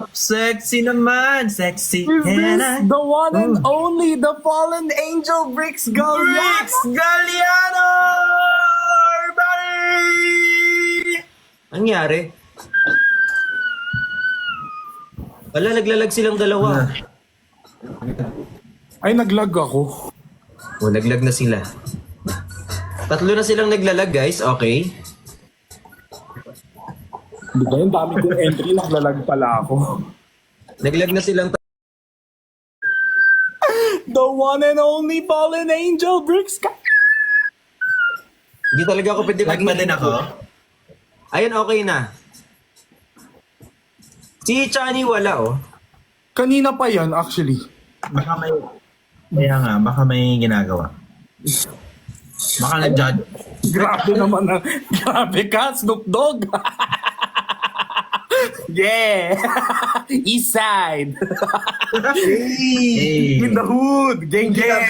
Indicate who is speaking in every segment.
Speaker 1: Sexy naman. Sexy.
Speaker 2: Is this the one and
Speaker 1: Oh.
Speaker 2: only, the fallen angel Bricks Galliano?
Speaker 1: Bricks Galliano! Everybody!
Speaker 3: Nangyari? Wala, naglalag silang dalawa.
Speaker 2: Ay, naglag ako.
Speaker 3: O, naglag na sila. Tatlo na silang naglalag, guys. Okay.
Speaker 2: Di ba yung dami kong entry, naglalag pala ako.
Speaker 3: Naglag na silang
Speaker 2: The one and only fallen angel Bricks
Speaker 3: Hindi talaga ako pwede
Speaker 1: Lag pa din ako.
Speaker 3: Ayun, okay na. Si Chani wala, oh.
Speaker 2: Kanina pa yan, actually.
Speaker 1: Baka may... Kaya nga, baka may ginagawa. Baka nag-judge.
Speaker 2: Grabe naman na. Grabe ka, Snoop Dogg. Yeah! East side.
Speaker 1: Hey!
Speaker 2: In the hood. Gang gang.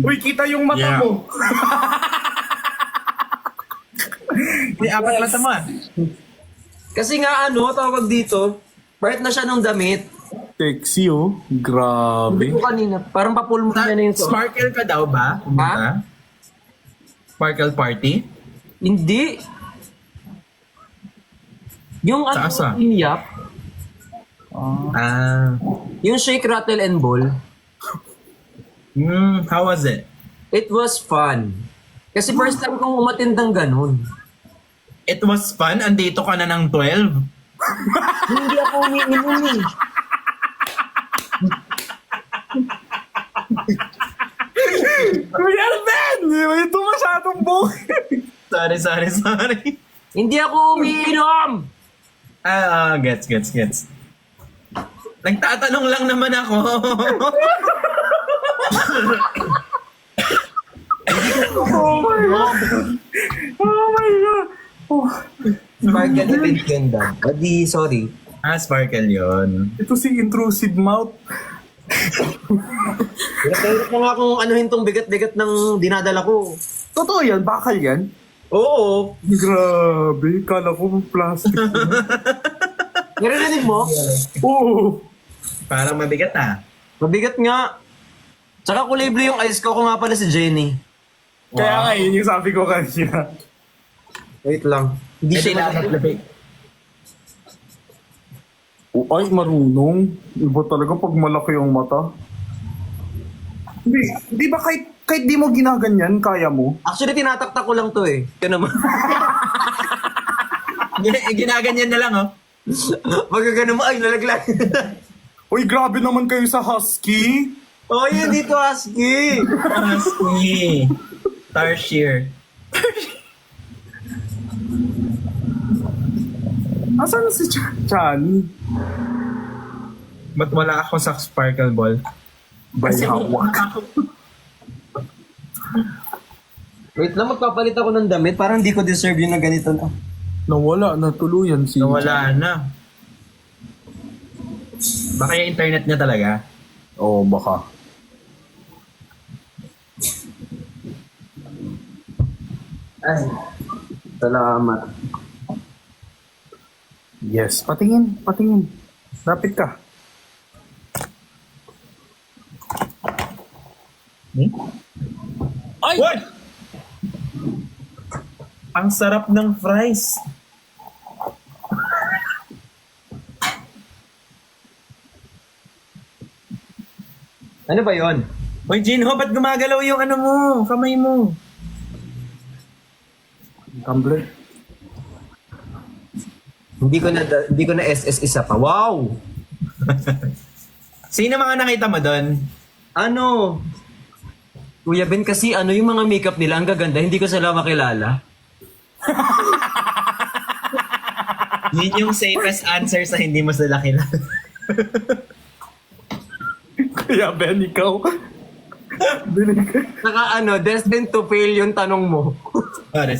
Speaker 2: Uy, kita yung mata
Speaker 1: Yeah.
Speaker 2: mo.
Speaker 1: May apat mata mo ah.
Speaker 3: Kasi nga, ano, tawag dito, part na siya ng damit.
Speaker 2: Sexy oh. Grabe.
Speaker 3: Ito kanina, parang papulmo na yung so.
Speaker 1: Sparkle ka daw ba? Pumunta? Sparkle party?
Speaker 3: Hindi. Yung ano,
Speaker 1: Sa asa?
Speaker 3: inyap,
Speaker 1: Ah.
Speaker 3: yung shake, rattle, and ball,
Speaker 1: How was it?
Speaker 3: it was fun. Kasi first time kong umatindang ganun.
Speaker 1: It was fun. Andito ka na ng 12.
Speaker 3: Hindi ako umiinom eh.
Speaker 2: Kuya Alvin! Ito masyadong bukid.
Speaker 1: Sorry.
Speaker 3: Hindi ako umiinom!
Speaker 1: Gets. Nagtatanong lang naman ako.
Speaker 2: Oh my God! Oh my God! Oh,
Speaker 3: Sparkle na ganda. Adi, sorry.
Speaker 1: Sparkle yon.
Speaker 2: ito si Intrusive Mouth.
Speaker 3: Hirap na nga kung anuhin tong bigat-bigat ng dinadala ko.
Speaker 2: Totoo yan? Bakal yan?
Speaker 3: Oo.
Speaker 2: Grabe, kala ko plastic.
Speaker 3: Narinig mo?
Speaker 2: Oo.
Speaker 1: Parang mabigat ah.
Speaker 3: Mabigat nga. Tsaka kulay blue yung eyes ko nga pala si Jenny.
Speaker 2: Kaya nga yun yung sabi ko kanina.
Speaker 3: Wait lang. Hindi
Speaker 1: Hindi
Speaker 3: siya
Speaker 1: labig.
Speaker 2: Oh, ay, marunong. Iba talaga pag malaki yung mata. Di ba kahit di mo ginaganyan, kaya mo?
Speaker 3: Actually, tinataktak ko lang to eh. Kaya naman.
Speaker 1: Ginaganyan na lang oh.
Speaker 3: Magagano mo, ay nalaglag.
Speaker 2: Uy, grabe naman kayo sa husky.
Speaker 3: Oh, yun dito, Husky.
Speaker 1: Husky. Tarsier.
Speaker 2: Asan si Chani?
Speaker 1: Ba't wala ako sa sparkle ball?
Speaker 2: Bayawak.
Speaker 3: Wait lang, magpapalit ako ng damit. Parang di ko deserve yun na ganito na.
Speaker 2: Nawala na tuluyan si
Speaker 1: Nawala na. Baka yung internet niya talaga.
Speaker 2: Oo, baka.
Speaker 3: Ay, salamat.
Speaker 2: Yes, patingin. Lapit ka. Ay!
Speaker 1: What? Ang sarap ng fries.
Speaker 3: Ano ba yon?
Speaker 1: Hoy, Jinho, ba't gumagalaw yung ano mo? Kamay mo.
Speaker 2: Tumbler.
Speaker 3: Hindi ko na SS isa pa. Wow!
Speaker 1: Sino mga nakita mo doon?
Speaker 3: Ano? Kuya Ben, kasi ano yung mga makeup nila, ang gaganda, hindi ko sila makilala.
Speaker 1: Yun yung safest answer sa hindi mo sila kilala.
Speaker 2: Kaya Ben, ikaw. Dinig ka.
Speaker 3: Saka ano, destined to fail yung tanong mo.
Speaker 1: Sorry.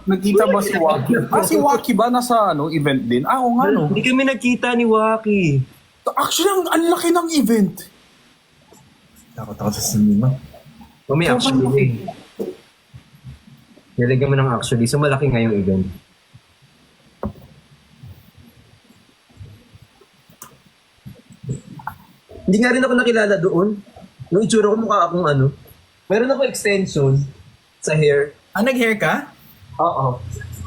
Speaker 2: Nagkita ba si Waki? Si Waki ba nasa event din? Oo nga no.
Speaker 3: Hindi kami nagkita ni Waki.
Speaker 2: Actually, ang laki ng event.
Speaker 1: Takot ako sa cinema.
Speaker 3: Kami actually. Nilagyan mo ng actually. So, malaki nga yung event. Hindi nga rin ako nakilala doon. Yung itsura ko mukha akong ano. Meron ako extension sa hair.
Speaker 1: Ah, nag-hair ka?
Speaker 3: Oo.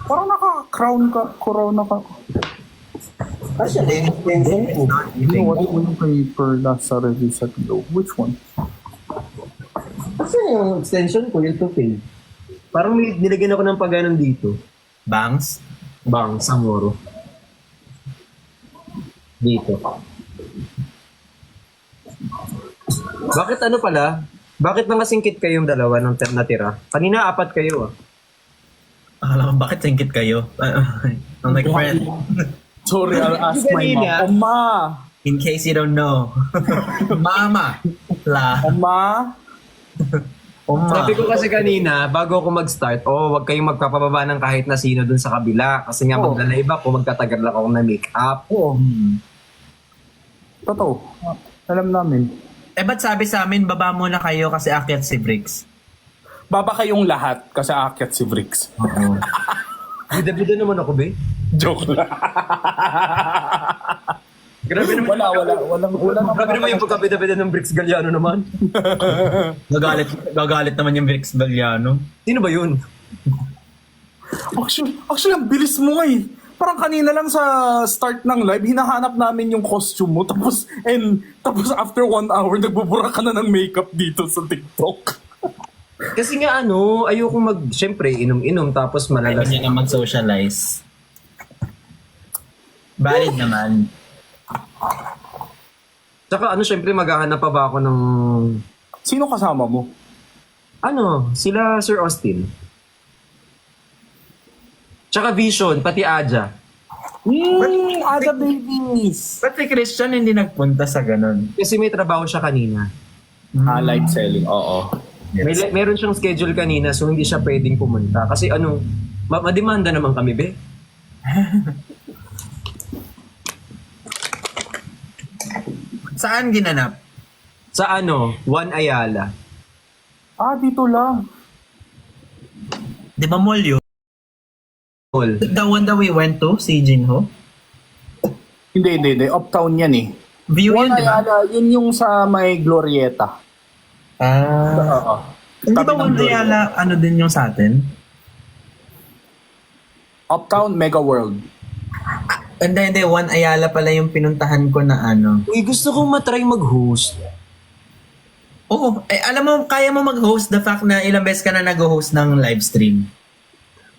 Speaker 2: Parang naka-crown ka, corona ka.
Speaker 3: Actually, extension ko.
Speaker 2: Ginawa ko yung paper nasa release at Globe. Which one?
Speaker 3: Kasi yung extension ko, yung tupin. Parang nilagyan ako ng paganon dito.
Speaker 1: Bangs?
Speaker 3: Bang, Samoro. Dito. Bakit ano pala? Bakit nangasingkit kayong dalawa ng natira? Kanina 4 kayo ah.
Speaker 1: Akala ko, bakit singkit kayo? I'm like, friend,
Speaker 2: Sorry, I'll ask my
Speaker 3: Kanina.
Speaker 2: mom. Oma!
Speaker 1: in case you don't know. Mama! La.
Speaker 2: Oma!
Speaker 1: Uma.
Speaker 3: Sabi ko kasi kanina, bago ako mag-start, wag kayong magpapababa ng kahit na sino dun sa kabila. Kasi nga maglalive ako, magtatagal lang ako ng make-up.
Speaker 2: Oo. Totoo. Alam namin.
Speaker 1: Eh, ba't sabi sa amin, baba muna kayo kasi akyat si Briggs?
Speaker 2: Baba kayong lahat kasi aakyat si Bricks.
Speaker 1: Oo.
Speaker 3: Bida-bida naman ako, be.
Speaker 2: Joke lang.
Speaker 3: Grabe naman.
Speaker 2: Wala
Speaker 3: Grabe naman yung pagkabida-bida ng Bricks Galliano naman.
Speaker 1: Gagalit naman yung Briggs Bagliano.
Speaker 3: Sino ba yun?
Speaker 2: Actually, ang bilis mo eh. Parang kanina lang sa start ng live, hinahanap namin yung costume mo. Tapos after 1 hour, nagbubura ka na ng makeup dito sa TikTok.
Speaker 3: Kasi nga ayoko syempre, inom-inom tapos
Speaker 1: Ayaw
Speaker 3: malalas.
Speaker 1: niya na mag-socialize. Valid naman.
Speaker 3: Tsaka syempre maghahanap pa ba ako ng
Speaker 2: Sino kasama mo?
Speaker 3: sila Sir Austin. Tsaka Vision, pati Aja.
Speaker 2: Ada babies!
Speaker 1: Ba't si Christian hindi nagpunta sa ganun?
Speaker 3: Kasi may trabaho siya kanina.
Speaker 2: Live selling, oo.
Speaker 3: Meron siyang schedule kanina so hindi siya pwedeng pumunta. Kasi mademanda naman kami, be.
Speaker 1: Saan ginanap?
Speaker 3: Sa Juan Ayala.
Speaker 2: Dito lang.
Speaker 1: Di ba mall yun?
Speaker 3: Hall.
Speaker 1: The one that we went to, si Jinho?
Speaker 2: Hindi. Uptown yan eh.
Speaker 1: View yun, di ba?
Speaker 2: Ayala, yun yung sa may Glorieta. Oo.
Speaker 1: Hindi ba
Speaker 2: Tabi ng
Speaker 1: One Ayala, din yung sa atin?
Speaker 2: Uptown Mega World.
Speaker 1: Hindi. One Ayala pala yung pinuntahan ko na
Speaker 3: Uy, gusto kong matry mag-host.
Speaker 1: Oo. Alam mo, kaya mo mag-host the fact na ilang beses ka na nag-host ng live stream.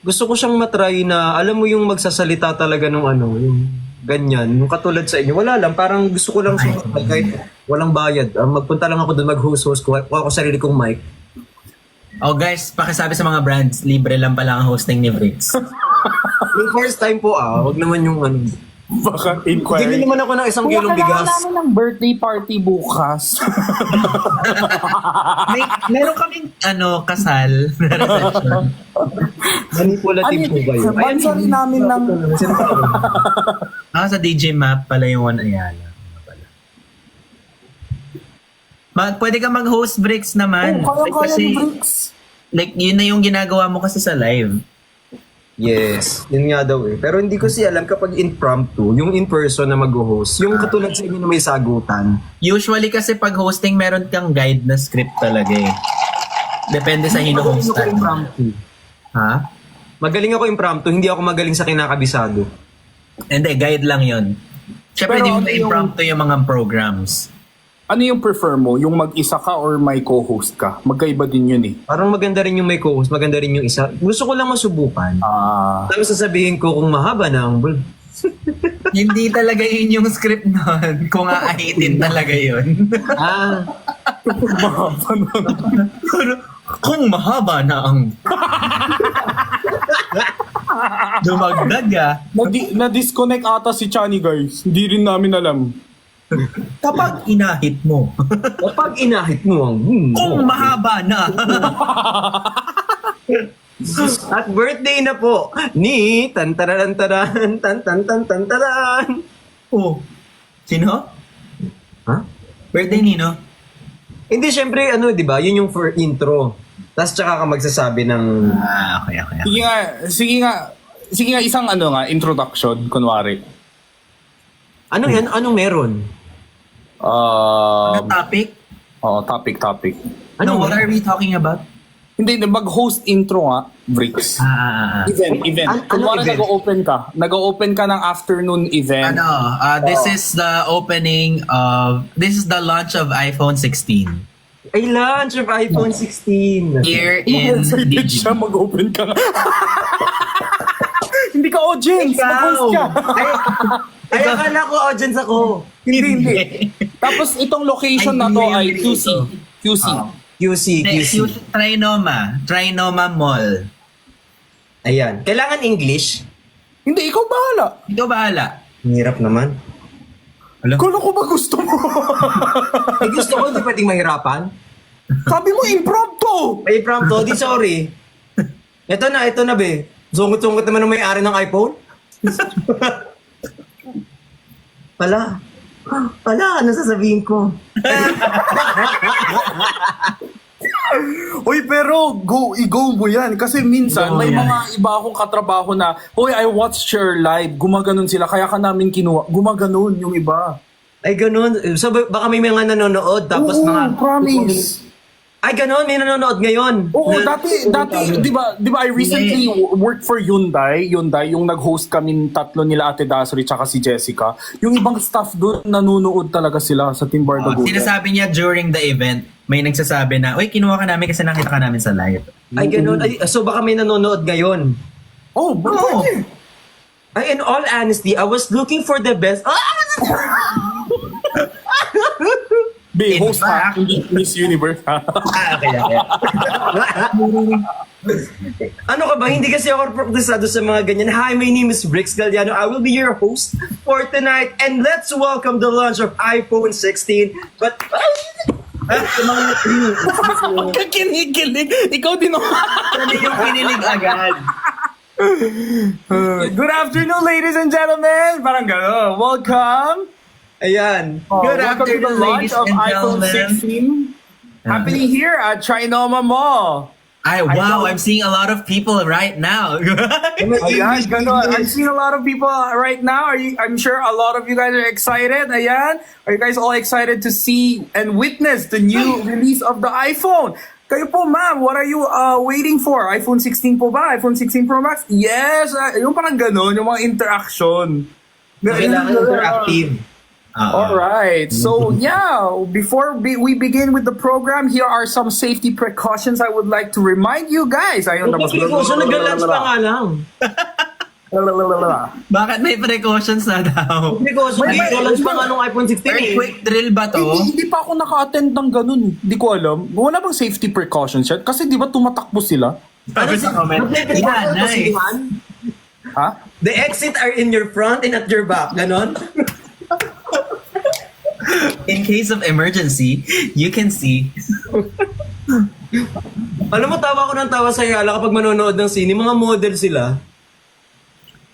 Speaker 3: Gusto ko siyang matry na, alam mo yung magsasalita talaga ng yung ganyan. Yung katulad sa inyo. Wala lang, parang gusto ko lang kahit walang bayad. Magpunta lang ako doon mag-host. Kuha ko sarili kong mic.
Speaker 1: Oh guys, pakisabi sa mga brands, libre lang pala ang hosting ni Briggs.
Speaker 3: Yung first time po wag naman yung
Speaker 2: Baka
Speaker 3: Bili
Speaker 2: inquiry.
Speaker 3: naman ako ng 1 kilong bigas.
Speaker 2: namin ng birthday party bukas.
Speaker 1: Meron kaming kasal na reception.
Speaker 3: Manipulative po ba yun?
Speaker 2: Bansa rin namin ng...
Speaker 1: Sa DJ Map pala yung One Ayala. Pwede ka mag-host Briggs naman.
Speaker 2: Kaya ni Bricks.
Speaker 1: Yun na yung ginagawa mo kasi sa live.
Speaker 3: Yes, yun nga daw eh. Pero hindi ko siya alam kapag impromptu, yung in-person na mag-host, yung katulad sa inyo na may sagutan.
Speaker 1: Usually kasi pag hosting, meron kang guide na script talaga eh. Depende sa
Speaker 3: Magaling ako
Speaker 1: hino-hostan.
Speaker 3: impromptu.
Speaker 1: Ha?
Speaker 3: Magaling ako impromptu, hindi ako magaling sa kinakabisado.
Speaker 1: Hindi, guide lang yun. Siyempre,
Speaker 2: Pero
Speaker 1: di mo
Speaker 2: ano yung-
Speaker 1: impromptu yung mga programs.
Speaker 2: Ano yung prefer mo? Yung mag-isa ka or may co-host ka? Magkaiba din yun eh.
Speaker 3: Parang maganda rin yung may co-host, maganda rin yung isa. Gusto ko lang masubukan. Tapos sasabihin ko kung mahaba na ang
Speaker 1: Hindi talaga yun yung script nun. Kung aahitin talaga yun. Kung mahaba na ang... Dumagdag
Speaker 2: Na-disconnect ata si Chani guys. Hindi rin namin alam.
Speaker 1: Kapag inahit mo.
Speaker 3: Kapag inahit mo ang...
Speaker 1: Kung mahaba na.
Speaker 3: At birthday na po ni Tantararantaran Tantantantantaran.
Speaker 1: Oh. Sino?
Speaker 3: Ha?
Speaker 1: Birthday nino?
Speaker 3: Hindi, syempre, di ba? Yun yung for intro. Tapos tsaka ka magsasabi ng...
Speaker 1: Okay.
Speaker 2: Sige nga, isang introduction, kunwari.
Speaker 3: Ano yan? Anong meron?
Speaker 1: Ano topic?
Speaker 2: Topic.
Speaker 1: Ano, what are we talking about?
Speaker 2: Hindi, mag-host intro nga, Bricks. Event. Kunwari
Speaker 3: event?
Speaker 2: nag-open ka ng afternoon event.
Speaker 1: This is the opening of, this is the launch of iPhone 16.
Speaker 3: Ay, launch of iPhone 16.
Speaker 1: Here in
Speaker 2: Excited siya,
Speaker 1: DG.
Speaker 2: mag-open ka nga. Hindi ka audience, mag-host ka.
Speaker 3: Ay, akala ko audience ako.
Speaker 2: Hindi. Tapos itong location na to ay QC.
Speaker 3: QC.
Speaker 1: Trinoma Mall.
Speaker 3: Ayan. Kailangan English?
Speaker 2: Hindi, ikaw bahala.
Speaker 1: Ikaw bahala.
Speaker 3: Hirap naman.
Speaker 2: Kala ko ba gusto mo?
Speaker 3: Eh, gusto ko, hindi pwedeng mahirapan.
Speaker 2: Sabi mo, impromptu!
Speaker 3: Ay, prompto, di sorry. Ito na, be. Sungot-sungot naman ng may-ari ng iPhone. Pala, ano sasabihin ko?
Speaker 2: Uy, pero i-go mo yan. Kasi minsan,
Speaker 1: Go
Speaker 2: may
Speaker 1: yan.
Speaker 2: mga iba akong katrabaho na, Uy, I watched your live. Gumaganon sila. Kaya ka namin kinuha. Gumaganon yung iba.
Speaker 3: Ay, ganun. So, baka may mga nanonood, tapos
Speaker 2: Oo,
Speaker 3: mga...
Speaker 2: promise.
Speaker 3: Ay, ganun, may nanonood ngayon.
Speaker 2: Oo, dati, di ba I recently worked for Hyundai, yung nag-host kami tatlo nila Ate Dasri tsaka si Jessica. Yung ibang staff doon, nanonood talaga sila sa Team Bardaguda.
Speaker 1: Sinasabi niya during the event, may nagsasabi na, uy, kinuha ka namin kasi nakita ka namin sa live.
Speaker 3: Ay, ganun. Ay, so, baka may nanonood ngayon.
Speaker 2: Oh, pwede.
Speaker 3: Ay, in all honesty, I was looking for the best...
Speaker 2: Be,
Speaker 1: In
Speaker 2: host ha,
Speaker 1: fact-
Speaker 2: hindi Miss Universe ha.
Speaker 1: Okay.
Speaker 3: Ano ka ba? Hindi kasi ako practisado sa mga ganyan. Hi, my name is Brix Galliano. I will be your host for tonight. And let's welcome the launch of iPhone 16. But...
Speaker 2: Kinikilig. Ikaw din
Speaker 1: Ano yung kinilig agad?
Speaker 2: Good afternoon, ladies and gentlemen. Parang gano'n. Welcome.
Speaker 3: Ayan.
Speaker 1: Good
Speaker 2: Welcome to the
Speaker 1: afternoon,
Speaker 2: launch
Speaker 1: ladies
Speaker 2: of
Speaker 1: and
Speaker 2: iPhone
Speaker 1: gentlemen.
Speaker 2: 16. Happening here at Trinoma Mall.
Speaker 1: Wow, I'm seeing a lot of people right now.
Speaker 2: Ayan, ganun. I'm seeing a lot of people right now. I'm sure a lot of you guys are excited. Ayan. Are you guys all excited to see and witness the new release of the iPhone? Kayo po, ma'am, what are you waiting for? iPhone 16 po ba? iPhone 16 Pro Max? Yes! Yung parang ganun, yung mga interaction.
Speaker 3: Kailangan interactive.
Speaker 2: All right. So yeah, before we begin with the program, here are some safety precautions I would like to remind you guys. Ayun,
Speaker 3: Hindi ko siya nag-lunch pa nga lang.
Speaker 1: Bakit may precautions na daw?
Speaker 3: Hindi ko lunch pa nga nung iPhone 16 eh.
Speaker 1: Earthquake drill ba to?
Speaker 2: Hindi pa ako naka-attend ng ganun. Hindi ko alam. Wala bang safety precautions yan? Kasi di ba tumatakbo sila?
Speaker 1: Sabi sa comment. Yeah, nice.
Speaker 2: Ha?
Speaker 3: The exit are in your front and at your back. Ganon?
Speaker 1: In case of emergency, you can see.
Speaker 3: Alam mo, tawa ko ng tawa sa Yala kapag manonood ng sine. Mga model sila.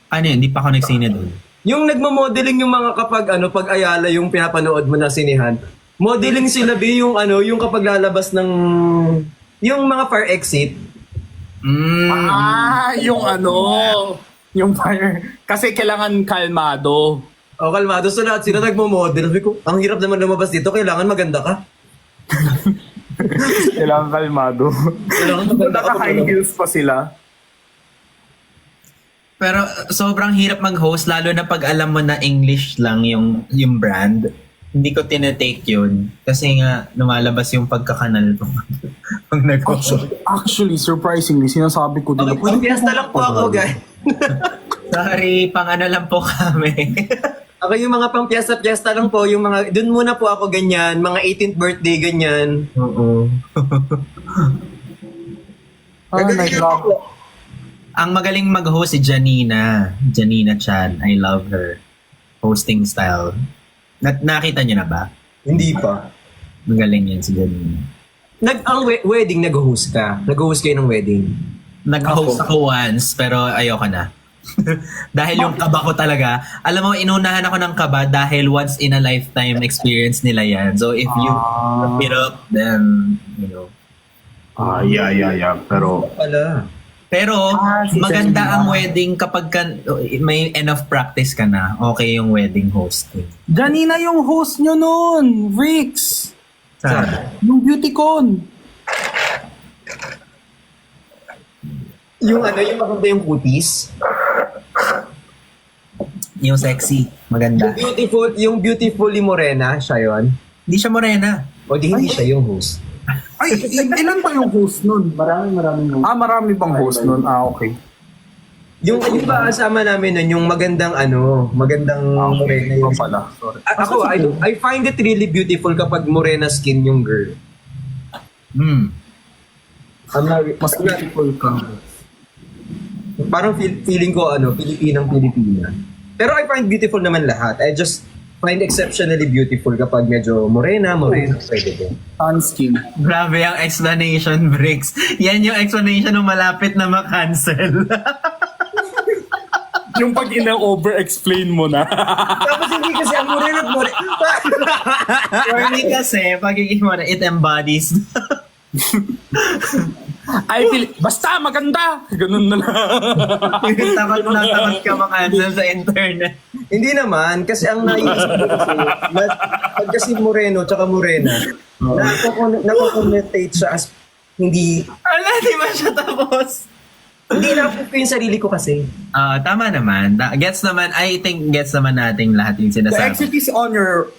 Speaker 1: Ano yun? Hindi pa ako nagsine doon.
Speaker 3: Yung nagmamodeling yung mga kapag pag Ayala yung pinapanood mo na sinehan. Modeling sila yung yung kapag lalabas ng yung mga fire exit.
Speaker 2: Yung fire. Kasi kailangan kalmado.
Speaker 3: O kalmado, so lahat sila nagmo-model. Sabi ko, ang hirap naman lumabas dito, kailangan maganda ka.
Speaker 2: Kailangan kalmado.
Speaker 3: Kailangan maganda ka.
Speaker 2: Naka-high heels pa sila.
Speaker 1: Pero sobrang hirap mag-host lalo na pag alam mo na English lang yung brand. Hindi ko tinetake yun. Kasi nga lumalabas yung pagkakanal ko pag nag-host.
Speaker 2: Actually, surprisingly, sinasabi ko din.
Speaker 3: Pang piyesta lang po ako, guys.
Speaker 1: Sorry, pang ano lang po kami.
Speaker 3: Ako yung mga pang piyesta lang po, yung mga, dun muna po ako ganyan, mga 18th birthday ganyan.
Speaker 1: Oo. Ang magaling mag-host si Janina. Janina Chan. I love her hosting style. Nakita niyo na ba?
Speaker 3: Hindi pa.
Speaker 1: Magaling yan si Janina.
Speaker 3: Ang wedding, nag-host ka. Nag-host kayo ng wedding.
Speaker 1: Nag-host ako once, pero ayoko na. Dahil yung kaba ko talaga, alam mo, inunahan ako ng kaba dahil once in a lifetime experience nila yan. So if you keep it up, then,
Speaker 2: Yeah. Pero,
Speaker 1: Pero
Speaker 2: si
Speaker 1: maganda
Speaker 2: Janina.
Speaker 1: ang wedding kapag may enough practice ka na. Okay yung wedding hosting.
Speaker 2: Janina yung host nyo nun, Rix.
Speaker 1: Sana.
Speaker 2: Yung Beautycon.
Speaker 3: Yung maganda yung kutis.
Speaker 1: Yung sexy. Maganda.
Speaker 3: Yung beautifully morena, siya yun.
Speaker 1: Hindi siya morena.
Speaker 3: O di hindi siya yung host.
Speaker 2: Ay, ilan pa yung host nun?
Speaker 4: Maraming host.
Speaker 2: Marami bang host nun? Okay.
Speaker 3: Yung ba kasama namin nun, yung magandang morena
Speaker 2: Yung
Speaker 3: yung...
Speaker 2: pala. Sorry.
Speaker 3: Ako, I find it really beautiful kapag morena skin yung girl.
Speaker 2: Mas beautiful ka.
Speaker 3: Parang feeling ko, Pilipinang-Pilipina. Pero I find beautiful naman lahat. I just find exceptionally beautiful kapag medyo morena, pwede din.
Speaker 2: Tan skin.
Speaker 1: Grabe ang explanation, Bricks. Yan yung explanation ng malapit na ma-cancel.
Speaker 2: Yung pag ina-over-explain mo na.
Speaker 3: Tapos hindi kasi ang morena.
Speaker 1: Or hindi kasi, pagiging morena, it embodies.
Speaker 2: Basta maganda! Ganun na lang.
Speaker 1: takot ka ma-cancel sa internet.
Speaker 3: Hindi naman, kasi ang naiisip ko pag kasi moreno tsaka morena, nako-connotate siya as hindi,
Speaker 1: Ala, di ba siya tapos?
Speaker 3: hindi na-approve ko yung sarili ko kasi.
Speaker 1: Tama naman. Gets naman, I think gets naman nating lahat yung
Speaker 2: The
Speaker 1: sinasabi.
Speaker 2: exit is on your...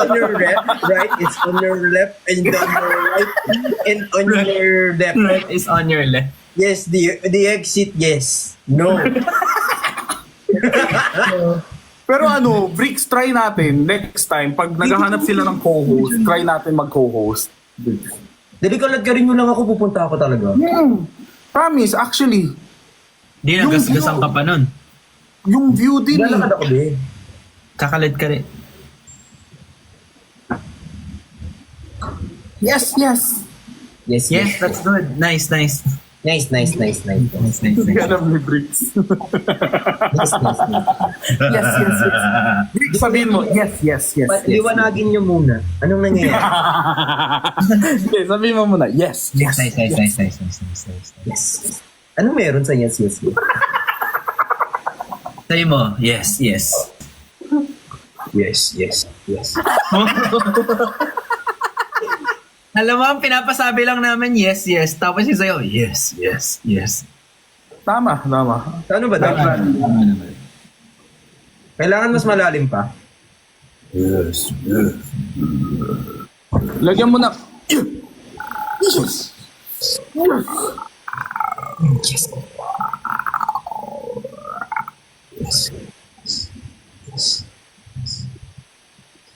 Speaker 3: On your left, right, it's on your left, and on your right, and on your left.
Speaker 1: Right is on your left.
Speaker 3: Yes, the exit, yes. No.
Speaker 2: Pero Bricks, try natin next time. Pag naghahanap sila ng co-host, try natin mag-co-host.
Speaker 3: Dali ka rin mo lang ako, pupunta ako talaga.
Speaker 2: Promise, actually.
Speaker 1: Di nagasgasan ka pa nun.
Speaker 2: Yung view din
Speaker 3: Lalakad ako din.
Speaker 1: Kakalad ka rin.
Speaker 2: Yes.
Speaker 3: Yes.
Speaker 1: Yes, that's good. Nice.
Speaker 3: Nice.
Speaker 1: Nice, nice.
Speaker 2: Ganap ni Bricks.
Speaker 3: Yes.
Speaker 2: yes. Bricks, sabihin mo, yes.
Speaker 3: Liwanagin niyo muna. Anong nangyayari?
Speaker 2: Okay, sabihin mo muna, yes.
Speaker 1: Nice.
Speaker 3: Yes. Anong meron sa yes?
Speaker 1: Sabi mo, yes.
Speaker 3: Yes.
Speaker 1: Alam mo, ang pinapasabi lang namin, yes. Tapos yung sa'yo, yes.
Speaker 2: Tama.
Speaker 3: Ano ba dapat? Kailangan mas malalim pa.
Speaker 1: Yes.
Speaker 2: Lagyan mo na, yes.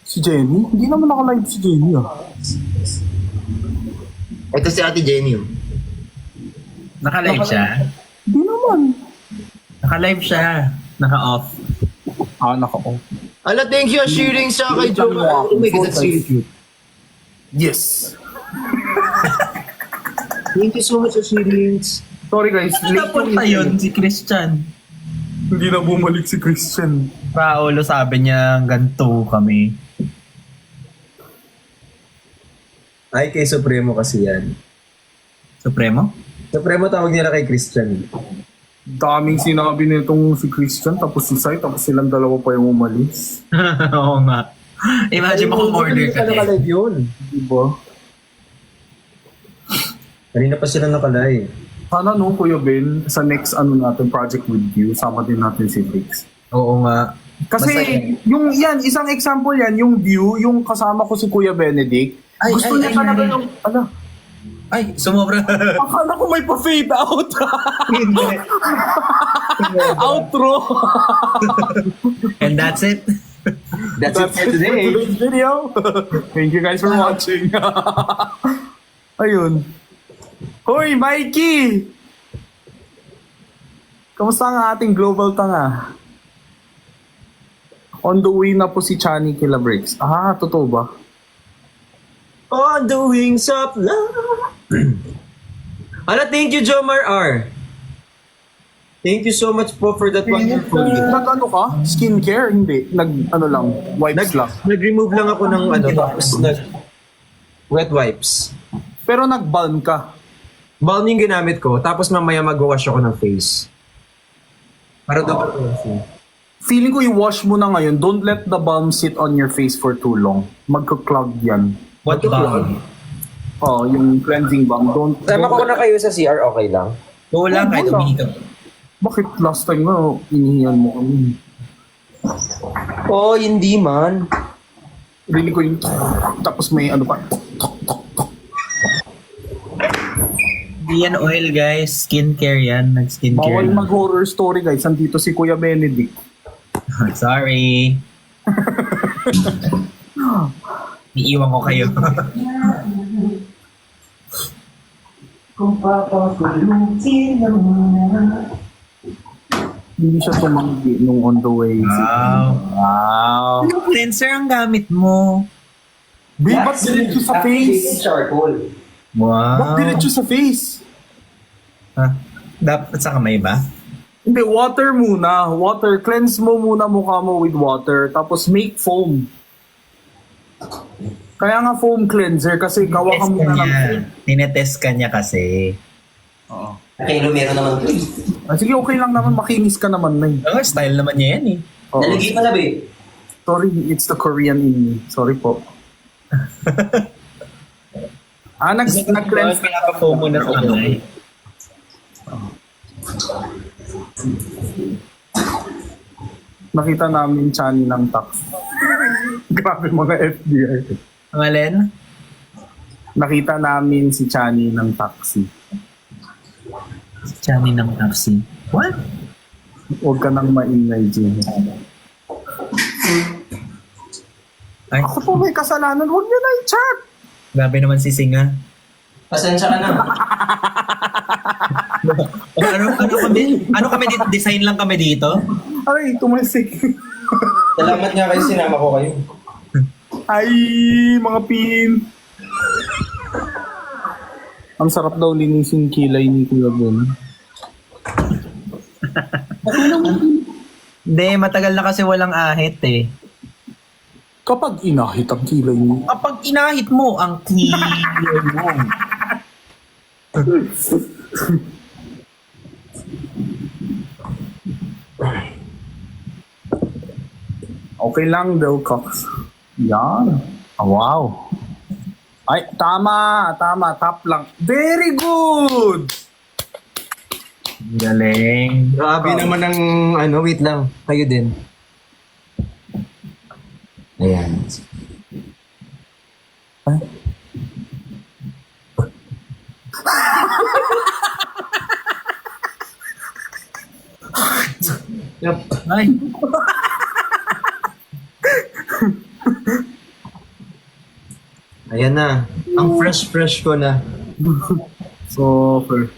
Speaker 2: Si Jenny? Hindi naman naka-live si Jenny
Speaker 3: Ito si Ate Jenny.
Speaker 1: Naka-live siya?
Speaker 2: Hindi naman.
Speaker 1: Naka-live siya. Naka-off.
Speaker 2: Naka-off.
Speaker 3: Ala, thank you, sharing sa kay Joe. Oh my God, that's really cute.
Speaker 2: Yes.
Speaker 3: Thank you so much for sharing.
Speaker 2: Sorry guys.
Speaker 1: Napunta yun, si Christian.
Speaker 2: Hindi na bumalik si Christian.
Speaker 1: Paolo sabi niya, ganito kami.
Speaker 3: Ay, kay Supremo kasi yan.
Speaker 1: Supremo?
Speaker 3: Supremo tawag nila kay Christian.
Speaker 2: Daming sinabi nitong si Christian, tapos si Sai, tapos silang dalawa pa yung umalis.
Speaker 1: Oo nga. Imagine mo kung order ka
Speaker 3: Kanina
Speaker 1: din.
Speaker 3: yun.
Speaker 2: Diba?
Speaker 3: Kanina pa sila nakalive.
Speaker 2: Sana Kuya Ben, sa next natin, Project With You, sama din natin si Vix.
Speaker 1: Oo nga.
Speaker 2: Kasi isang example yan, yung view, yung kasama ko si Kuya Benedict, gusto niya talaga yung,
Speaker 1: Ay, sumobra.
Speaker 2: akala ko may pa-fade out.
Speaker 1: Hindi.
Speaker 2: Outro.
Speaker 1: And that's it.
Speaker 3: That's it for today.
Speaker 2: today's video. Thank you guys for watching. Ayun. Hoy, Mikey! Kamusta ang ating global tanga? On the way na po si Chani kila Bricks. Totoo ba?
Speaker 3: On the wings of love. Ala, thank you, Jomar R. Thank you so much po for that wonderful gift.
Speaker 2: Nag-ano ka? Skincare? Hindi. Lang. Wipes lang.
Speaker 3: Nag-remove lang ako ng tapos wet wipes.
Speaker 2: Pero nag-balm ka.
Speaker 3: Balm yung ginamit ko, tapos mamaya mag-wash ako ng face. Para dapat
Speaker 2: Feeling ko i-wash mo na ngayon. Don't let the balm sit on your face for too long. Magka-clog yan.
Speaker 1: What balm?
Speaker 2: Oh, yung cleansing balm.
Speaker 3: Sama ko na kayo sa CR, okay lang?
Speaker 1: Wala kahit
Speaker 2: Wala.
Speaker 1: umihikap.
Speaker 2: Bakit last time nga inihiyan mo kami?
Speaker 3: Oh, hindi man.
Speaker 2: Really ko yung tapos may ano pa.
Speaker 1: Hindi yan oil guys. Skincare yan. Nag-skincare.
Speaker 2: Bawal
Speaker 1: na.
Speaker 2: mag-horror story guys. Andito si Kuya Benedict.
Speaker 1: Sorry. Iiwan ko kayo.
Speaker 4: Kung papapulutin na muna.
Speaker 2: Hindi siya tumanggi nung on the way.
Speaker 1: Wow.
Speaker 2: Wow.
Speaker 1: Ano cleanser ang gamit mo?
Speaker 2: Ba't diretso sa face?
Speaker 4: Charcoal.
Speaker 2: Ba't
Speaker 1: Wow.
Speaker 2: diretso sa face?
Speaker 1: Ha? Dapat sa kamay ba?
Speaker 2: Hindi, water muna. Water. Cleanse mo muna mukha mo with water. Tapos make foam. Kaya nga foam cleanser kasi gawa ka
Speaker 1: Tinetest
Speaker 2: muna
Speaker 1: ka
Speaker 2: ng
Speaker 1: niya.
Speaker 2: foam.
Speaker 1: Tinetest ka niya kasi.
Speaker 4: Kaya meron naman ito eh.
Speaker 2: Sige, okay lang naman. Makinis ka naman na
Speaker 1: Oh, style naman niya yan eh.
Speaker 4: Nalagay pa na ba eh?
Speaker 2: Sorry, it's the Korean in me. Sorry po. Nag-cleanse
Speaker 1: Pinapa-foam mo na sa kamay.
Speaker 2: Nakita namin Chani ng tax. Grabe mga FBI.
Speaker 1: Ang alin?
Speaker 2: Nakita namin si Chani ng taxi.
Speaker 1: Chani ng taxi. What?
Speaker 2: Huwag ka nang maingay, Jim.
Speaker 1: Ay,
Speaker 2: Ako po may kasalanan. Huwag niyo na i-chat.
Speaker 1: grabe naman si Singa.
Speaker 4: Pasensya ka na.
Speaker 1: Ano kami dito? Design lang kami dito?
Speaker 2: Ay, tumasik.
Speaker 4: Salamat nga kayo, sinama ko kayo.
Speaker 2: Ay, mga pin. Ang sarap daw linisin kilay ni Kuya Ben.
Speaker 1: Hindi, matagal na kasi walang ahit eh.
Speaker 2: Kapag inahit ang kilay niyo,
Speaker 1: Kapag inahit mo ang kilay mo.
Speaker 2: okay lang, Del Cox. Yan. Oh, wow. Ay, tama. Tap lang. Very good!
Speaker 1: Galing.
Speaker 3: Grabe naman ang wait lang. Kayo din. Ayan. Yup.
Speaker 1: Ay.
Speaker 3: Ayan na. Ang fresh ko na.
Speaker 2: Super.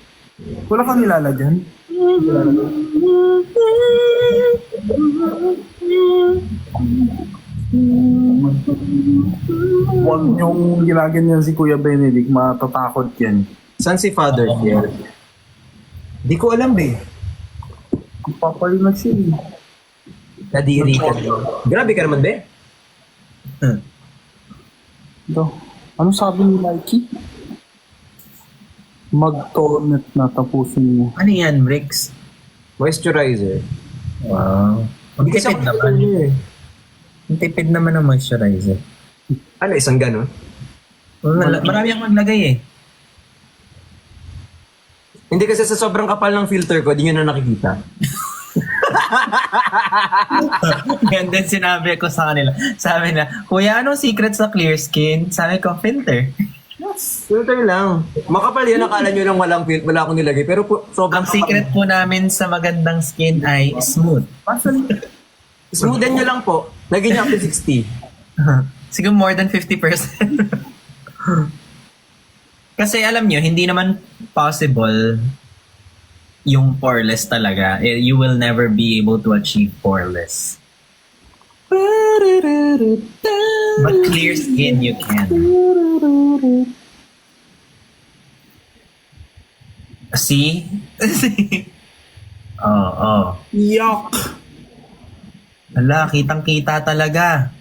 Speaker 2: Wala kang nilalagyan? Huwag niyong ginaganyan si Kuya Benedict. Matatakot yan.
Speaker 3: Saan si Father Pierre? Di ko alam eh.
Speaker 2: Papal na siya eh.
Speaker 3: Kadiri ka. Grabe ka naman, be.
Speaker 2: Ito. Ano sabi ni Mikey? Mag-tonet na tapusin mo.
Speaker 1: Ano yan, Bricks?
Speaker 3: Moisturizer.
Speaker 1: Wow. Ang
Speaker 3: Hindi kasi
Speaker 1: tipid
Speaker 3: ako
Speaker 1: naman.
Speaker 3: eh.
Speaker 1: Ang tipid naman ng moisturizer.
Speaker 3: Ano, isang ganon?
Speaker 1: Marami akong maglagay eh.
Speaker 3: Hindi kasi sa sobrang kapal ng filter ko, di nyo na nakikita.
Speaker 1: Yan din sinabi ko sa kanila. Sabi na, Kuya, anong secret sa clear skin? Sabi ko, filter.
Speaker 3: Filter lang. Makapal yan, akala nyo lang wala akong nilagay. Pero sobrang
Speaker 1: Ang secret po namin sa magandang skin ay smooth.
Speaker 3: Smoothen nyo lang po. Lagyan nyo up to 60.
Speaker 1: Siguro more than 50%. Kasi alam nyo, hindi naman possible yung poreless talaga. You will never be able to achieve poreless. But clear skin, you can. See? Oh.
Speaker 2: Yuck!
Speaker 1: Ala, kitang-kita talaga.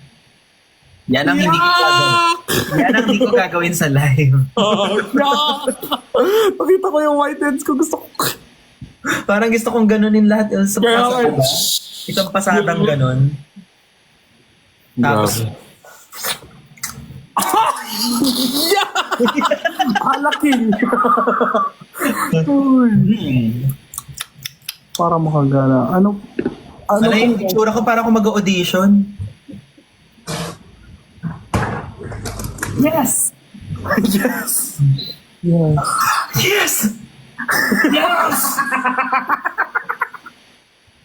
Speaker 1: Yan ang hindi ko gagawin. Yan ang hindi ko gagawin sa live.
Speaker 2: Nakita ko yung white heads ko. Gusto ko.
Speaker 1: Parang gusto kong ganunin lahat yung sa
Speaker 2: Kaya
Speaker 1: pasada.
Speaker 2: nga.
Speaker 1: Itong pasadang ganon. Tapos,
Speaker 2: Halaking. Para makagana. Ano
Speaker 1: ano yung
Speaker 2: kung-
Speaker 1: itsura ko para ako mag-audition?
Speaker 2: Yes! Yes! Yes.
Speaker 1: Yes! Yes!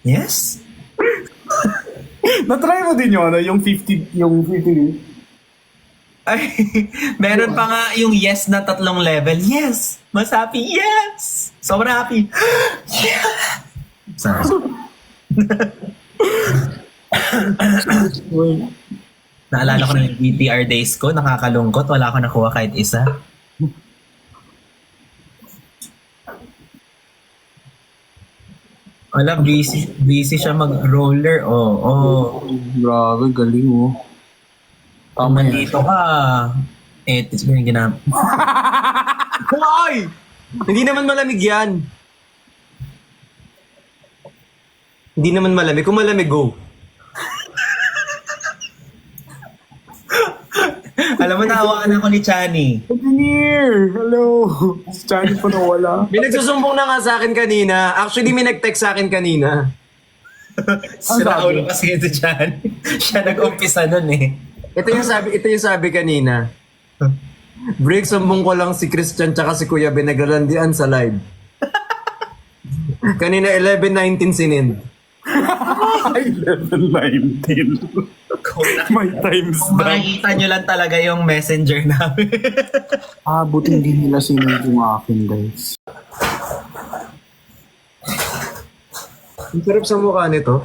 Speaker 1: Yes?
Speaker 2: Na-try mo din yung 50, yung 50.
Speaker 1: Ay, meron pa nga yung yes na 3 level. Yes! Mas happy. Yes! Sobrang happy. Yeah! Sorry. Naalala ko na yung BTR days ko. Nakakalungkot. Wala ako nakuha kahit isa. Wala, busy siya mag-roller. Oh.
Speaker 2: Grabe, galing oh.
Speaker 1: Tama dito ka. Ito yung ginamit.
Speaker 3: Hoy! Hindi naman malamig yan. Hindi naman malamig. Kung malamig, go.
Speaker 1: Alam mo, naawakan ako ni Chani.
Speaker 2: Engineer! Hello! Si Chani pa nawala.
Speaker 3: May nagsusumbong na nga sa akin kanina. Actually, may nag-text sa akin kanina.
Speaker 1: Sira
Speaker 2: sabi?
Speaker 1: ulo kasi ito dyan. Siya nag-umpisa nun eh.
Speaker 3: Ito yung sabi kanina. Break, sumbong ko lang si Christian tsaka si Kuya Ben naglalandian sa live. Kanina 11:19 sinend.
Speaker 2: Ay, level 19. My time's down.
Speaker 1: Makikita nyo lang talaga yung messenger namin.
Speaker 2: Buti hindi nila sinunod yung akin, guys.
Speaker 3: Ang sarap sa mukha nito.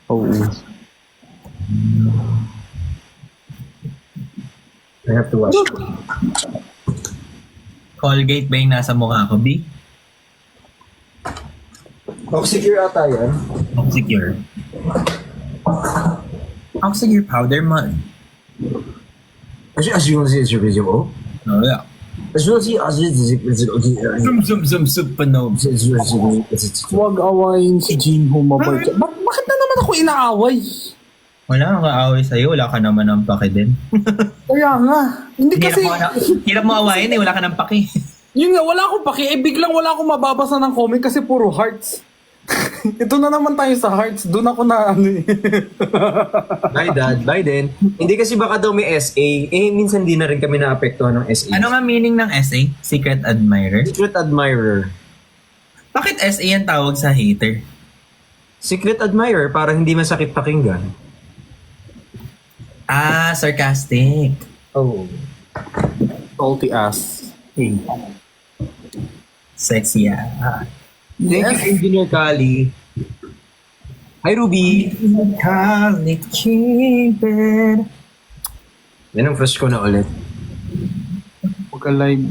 Speaker 2: Oo.
Speaker 3: I have to watch.
Speaker 1: Colgate ba yung nasa mukha ko, B?
Speaker 3: Oxycure ata yan.
Speaker 1: Oxycure. Oxycure powder man.
Speaker 3: As you want to see your video, oh?
Speaker 1: Oh, yeah.
Speaker 3: As you want to see,
Speaker 1: Panob.
Speaker 2: Huwag awayin si Jinho mabait. Bakit na naman ako inaaway?
Speaker 1: Wala kang kaaway sa'yo. Wala ka naman ng pake din.
Speaker 2: Kaya nga. Hindi kasi,
Speaker 1: Hirap mo awayin eh. Wala ka ng pake.
Speaker 2: yun nga, wala akong paki. Biglang wala akong mababasa ng comment kasi puro hearts. Ito na naman tayo sa hearts. Doon ako na ano eh.
Speaker 3: Bye dad, bye din. Hindi kasi baka daw may SA. Minsan di na rin kami naapektuhan ng SA.
Speaker 1: Ano nga meaning ng SA? Secret admirer?
Speaker 3: Secret admirer.
Speaker 1: Bakit SA ang tawag sa hater?
Speaker 3: Secret admirer para hindi masakit pakinggan.
Speaker 1: Sarcastic.
Speaker 3: Oh.
Speaker 2: Salty ass. Hey.
Speaker 1: Sexy ah.
Speaker 3: Thank you, Engineer Kali. Hi, Ruby.
Speaker 1: Kali Keeper.
Speaker 3: Yan ang fresh ko na ulit.
Speaker 2: Huwag ka live.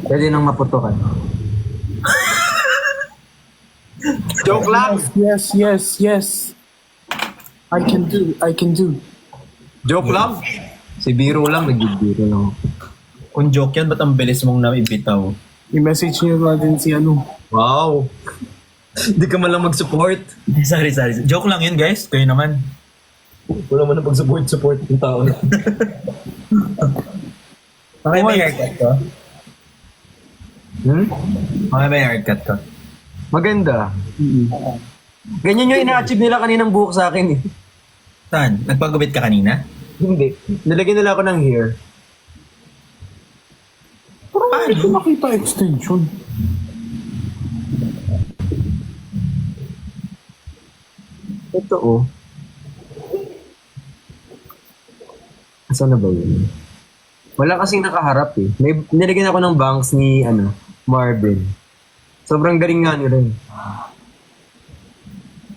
Speaker 3: Pwede nang maputokan. Joke lang!
Speaker 2: Yes. I can do.
Speaker 3: Joke lang! Si Biro lang, nag-biro lang.
Speaker 1: Kung joke yan, ba't ang bilis mong naibitaw?
Speaker 2: I-message niyo natin si ano.
Speaker 3: Wow! Hindi ka man lang mag-support.
Speaker 1: Sorry. Joke lang yun, guys. Kayo naman.
Speaker 3: Wala man na pag-support yung tao na.
Speaker 1: Okay ba yung haircut ko? Okay ba yung haircut ko?
Speaker 3: Maganda. Ganyan yung ina-achieve nila kaninang buhok sa akin eh.
Speaker 1: Saan? Nagpagubit ka kanina?
Speaker 3: Hindi. Nilagyan nila ako ng hair.
Speaker 2: Parang hindi ko makita extension.
Speaker 3: Ito oh. Saan na ba yun? Wala kasing nakaharap eh. Nilagyan ako ng bangs ni Marvin. Sobrang galing nga nila eh.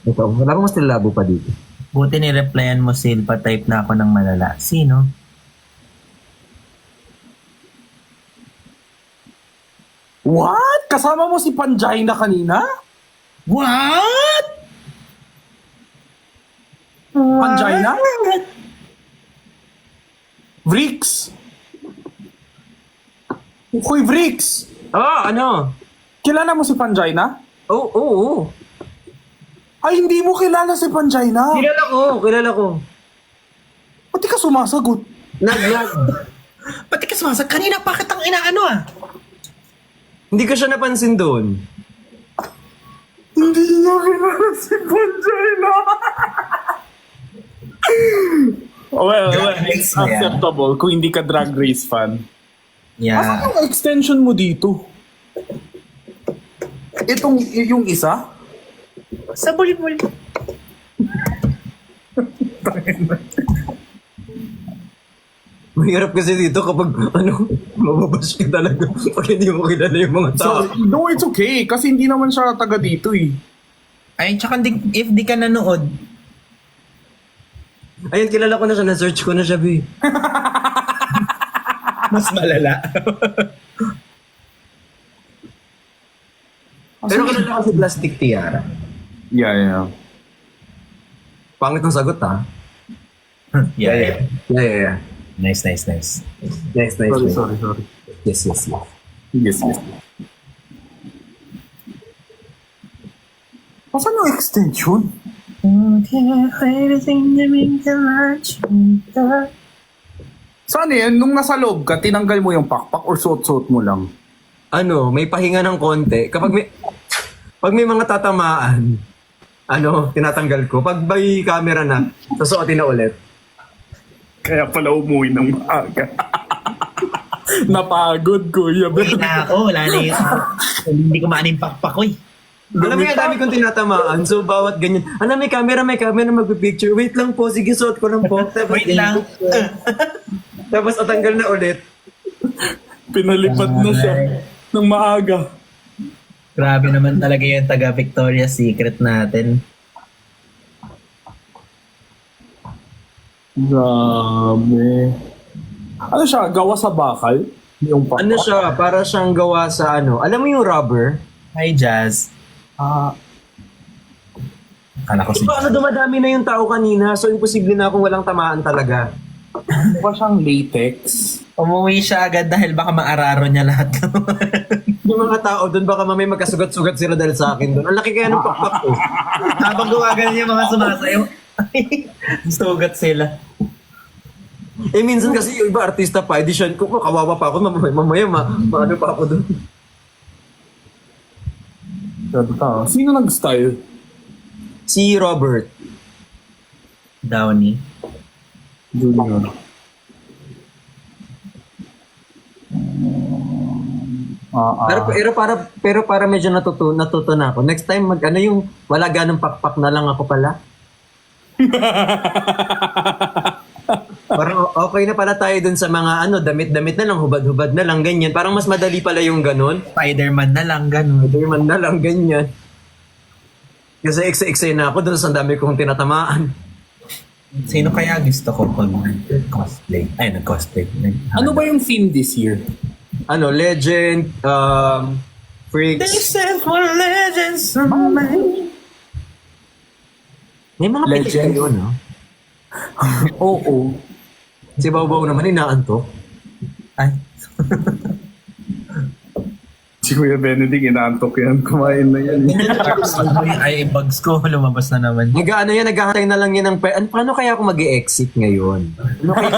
Speaker 3: Ito, wala akong mas nilalabo pa dito.
Speaker 1: Buti ni-replyan mo, Sil, pa-type na ako ng malala. Sino?
Speaker 2: What? Kasama mo si Panjay na kanina?
Speaker 1: What?
Speaker 2: Panjay na? Vrix! Hoy, Vrix!
Speaker 3: Ano?
Speaker 2: Kilala mo si Panjayna?
Speaker 3: Oo.
Speaker 2: Ay, hindi mo kilala si Panjayna.
Speaker 3: Kilala ko.
Speaker 2: Pati ka sumasagot.
Speaker 3: Nag.
Speaker 1: Pati ka sumasag. Kanina bakit ang inaano ah?
Speaker 3: Hindi ko siya napansin doon.
Speaker 2: Hindi niya kilala si Panjayna. well,
Speaker 1: Drag race
Speaker 2: it's
Speaker 1: na yan.
Speaker 2: acceptable kung hindi ka Drag Race fan.
Speaker 1: Yeah.
Speaker 2: Asan yung extension mo dito? Yung isa?
Speaker 1: Sa buli-buli.
Speaker 3: Mahirap kasi dito kapag mababash ka talaga pag hindi mo kilala yung mga tao.
Speaker 2: So, no, it's okay. Kasi hindi naman siya taga dito eh.
Speaker 1: Ay, tsaka if di ka nanood,
Speaker 3: Ayun, kilala ko na siya. Na-search ko na siya, B.
Speaker 1: mas malala.
Speaker 3: Pero kilala ko si Plastic Tiara.
Speaker 2: Yeah.
Speaker 3: Pangit ang sagot, ha?
Speaker 1: yeah.
Speaker 3: Yeah.
Speaker 1: Nice.
Speaker 3: Nice.
Speaker 2: Sorry.
Speaker 3: Yes.
Speaker 2: Yes. Asan yung extension? Saan yan? Nung nasa loob ka, tinanggal mo yung pakpak or suot-suot mo lang?
Speaker 3: May pahinga ng konti. Pag may mga tatamaan, tinatanggal ko. Pag may camera na, sasuotin na ulit.
Speaker 2: Kaya pala umuwi ng maaga. Napagod, Kuya Ben.
Speaker 1: Na ako, wala na yung... hindi ko maanin pakpak ko eh.
Speaker 3: Alam mo, dami kong tinatamaan. So, bawat ganyan. May camera, magpipicture. Wait lang po, sige, suot ko lang po. Tapos,
Speaker 1: Wait lang.
Speaker 3: Tapos, atanggal na ulit.
Speaker 2: Pinalipad na siya ng maaga.
Speaker 1: Grabe naman talaga yung taga Victoria's Secret natin.
Speaker 2: Grabe. Ano siya? Gawa sa bakal? Yung pakpak?
Speaker 3: Ano siya? Para siyang gawa sa Alam mo yung rubber?
Speaker 1: Hi, Jazz. Akala ko si
Speaker 3: Paano dumadami na yung tao kanina? So, imposible na kung walang tamaan talaga.
Speaker 2: Mukha siyang latex.
Speaker 1: Umuwi siya agad dahil baka maararo niya lahat.
Speaker 3: Yung mga tao doon, baka mamay magkasugat-sugat sila dahil sa akin doon. Ang laki kaya ng pakpak ko.
Speaker 1: Habang gumagal yung mga sumasayaw, sugat sila.
Speaker 3: Minsan kasi yung iba artista pa, edition ko, kawawa pa ako, mamaya maano pa ako doon.
Speaker 2: Sino nag-style?
Speaker 3: Si Robert.
Speaker 1: Downey.
Speaker 2: Junior.
Speaker 3: Pero para medyo natuto na ako. Next time yung wala ganong pakpak na lang ako pala. Parang okay na pala tayo dun sa mga damit-damit na lang, hubad-hubad na lang, ganyan. Parang mas madali pala yung ganon.
Speaker 1: Spider-Man na lang, ganun.
Speaker 3: Spider-Man na lang, ganyan. Kasi eksay na ako dun sa dami kong tinatamaan.
Speaker 1: Sino kaya gusto ko pag nag-cosplay? Ay, nag-cosplay.
Speaker 2: Ano ba yung theme this year?
Speaker 3: Legend, freaks.
Speaker 1: They said for legends of mine.
Speaker 3: May mga
Speaker 2: Legend.
Speaker 3: pitik yun, no?
Speaker 2: Oo.
Speaker 3: Si Bawbaw naman, inaanto.
Speaker 1: Ay.
Speaker 2: Si Kuya Benedict, inaantok yan. Kumain na yan.
Speaker 1: Ay, bugs ko. Lumabas na naman.
Speaker 3: Naghahantay na lang yan ng paano kaya ako mag-e-exit ngayon? Ano kaya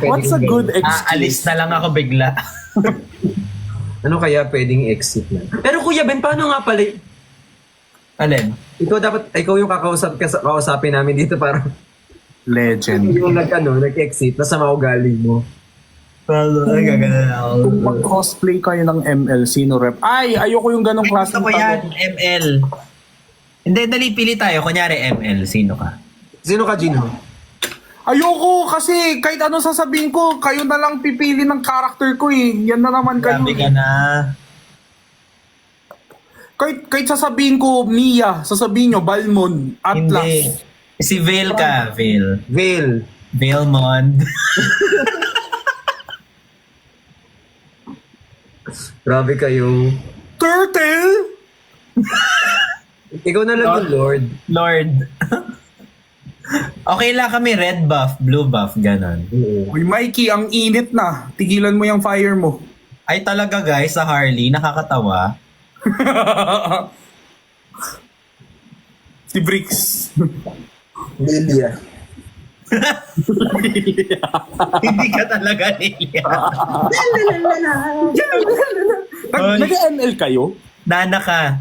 Speaker 2: What's a good excuse?
Speaker 1: Alis na lang ako bigla.
Speaker 3: Ano kaya pwedeng exit na? Pero Kuya Ben, paano nga pala?
Speaker 1: Alin?
Speaker 3: Ikaw yung kausapin namin dito para
Speaker 2: Legend.
Speaker 3: yung nag-exit, nasa maugali mo.
Speaker 1: Ay, gagana ako.
Speaker 2: Kung mag-cosplay kayo ng ML, sino rep? Ay, ayoko yung ganong klase.
Speaker 1: Gusto ko yan, ML. Hindi, dali, pili tayo. Kunyari, ML. Sino ka?
Speaker 3: Sino ka, Gino?
Speaker 2: Ayoko kasi kahit ano sasabihin ko, kayo na lang pipili ng character ko eh. Yan na naman kayo.
Speaker 1: Grabe ka na.
Speaker 2: Kahit sasabihin ko Mia, sasabihin nyo Balmond, Atlas.
Speaker 1: Hindi. Si Vale ka, Vale.
Speaker 3: Vale.
Speaker 1: Valemond.
Speaker 3: Grabe kayo.
Speaker 2: Turtle?
Speaker 3: Ikaw na lang yung Lord.
Speaker 1: Lord. Okay lang kami, red buff, blue buff, ganon.
Speaker 2: Uy, Mikey, ang init na. Tigilan mo yung fire mo.
Speaker 1: Ay talaga guys, sa Harley, nakakatawa.
Speaker 2: Si Bricks.
Speaker 3: Lilia.
Speaker 1: Hindi ka talaga Lilia.
Speaker 2: Nag-ML kayo?
Speaker 1: Nana ka.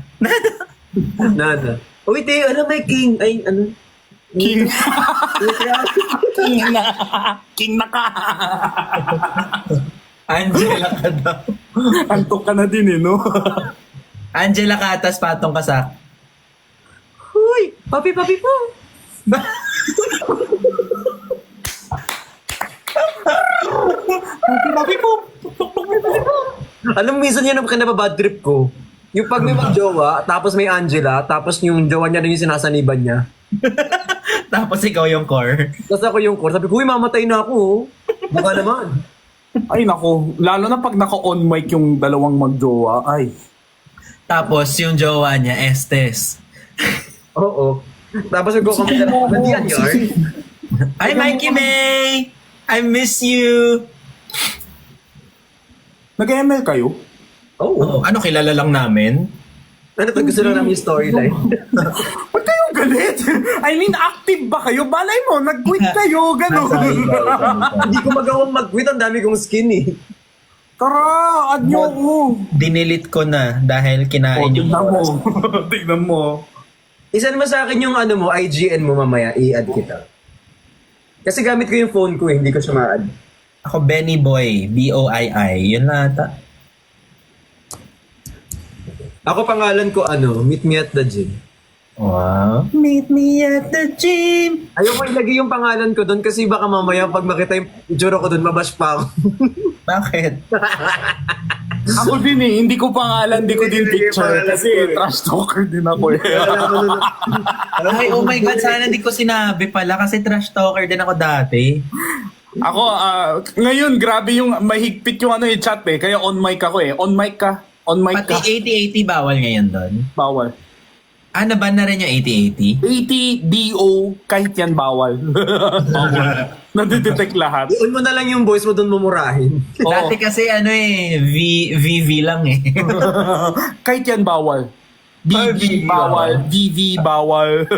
Speaker 3: Nada. Uy, te, ano may king? Ay, ano?
Speaker 2: King. King na ka.
Speaker 1: Angela ka daw.
Speaker 2: Antok ka na din eh, no?
Speaker 1: Angela ka, tas patong ka sa...
Speaker 3: Uy, papi po.
Speaker 2: Papi po.
Speaker 3: Alam mo, minsan yan ang kinababad trip ko. Yung pag may mag-jowa, tapos may Angela, tapos yung jowa niya rin yung sinasaniban niya.
Speaker 1: Tapos ikaw yung core.
Speaker 3: Tapos ako yung core, sabi ko, uy, mamatay na ako. Oh. Baka naman.
Speaker 2: Ay nako, lalo na pag naka-on mic yung dalawang magjowa. Ay.
Speaker 1: Tapos yung jowa niya, Estes.
Speaker 3: Oo. Tapos nagko-comment na, nandiyan yun.
Speaker 1: Hi Mikey May! I miss you!
Speaker 2: Nag-ML kayo?
Speaker 3: Oo.
Speaker 1: Ano, kilala lang namin?
Speaker 3: Ano to, gusto lang namin yung storyline.
Speaker 2: Ba't kayo galit? I mean, active ba kayo? Balay mo, nag-quit kayo, gano'n.
Speaker 3: Hindi ko magawang mag-quit, ang dami kong skin eh.
Speaker 2: Tara, add nyo ako.
Speaker 1: Dinilit ko na dahil kinain yung...
Speaker 2: Tignan mo. Tignan mo.
Speaker 3: Isa naman sa akin yung ano mo, IGN mo mamaya, i-add kita. Kasi gamit ko yung phone ko eh, hindi ko siya ma-add.
Speaker 1: Ako Benny Boy, B-O-I-I. Yun na ata.
Speaker 3: Ako pangalan ko ano, Meet Me at the Gym.
Speaker 1: Wow. Meet me at the gym.
Speaker 3: Ayoko ilagay yung pangalan ko doon kasi baka mamaya pag makita yung itsura ko doon, mabash pa ako.
Speaker 1: Bakit?
Speaker 2: Ako din eh, hindi ko pangalan, hindi ko din picture. Kasi trash talker din ako eh.
Speaker 1: Ay, oh my God, sana hindi ko sinabi pala kasi trash talker din ako dati.
Speaker 2: Ako, ngayon, grabe yung mahigpit yung ano yung chat eh. Kaya on mic ako eh. On mic ka. On mic
Speaker 1: Pati
Speaker 2: ka.
Speaker 1: 80-80 bawal ngayon doon.
Speaker 2: Bawal.
Speaker 1: Ah, naban na rin yung 80-80?
Speaker 2: 80, DO, kahit yan bawal. Bawal. Nadidetect lahat.
Speaker 3: Iyon mo na lang yung voice mo doon mumurahin.
Speaker 1: Dati kasi ano eh, VV lang eh.
Speaker 2: Kahit yan bawal. BB bawal. VV bawal.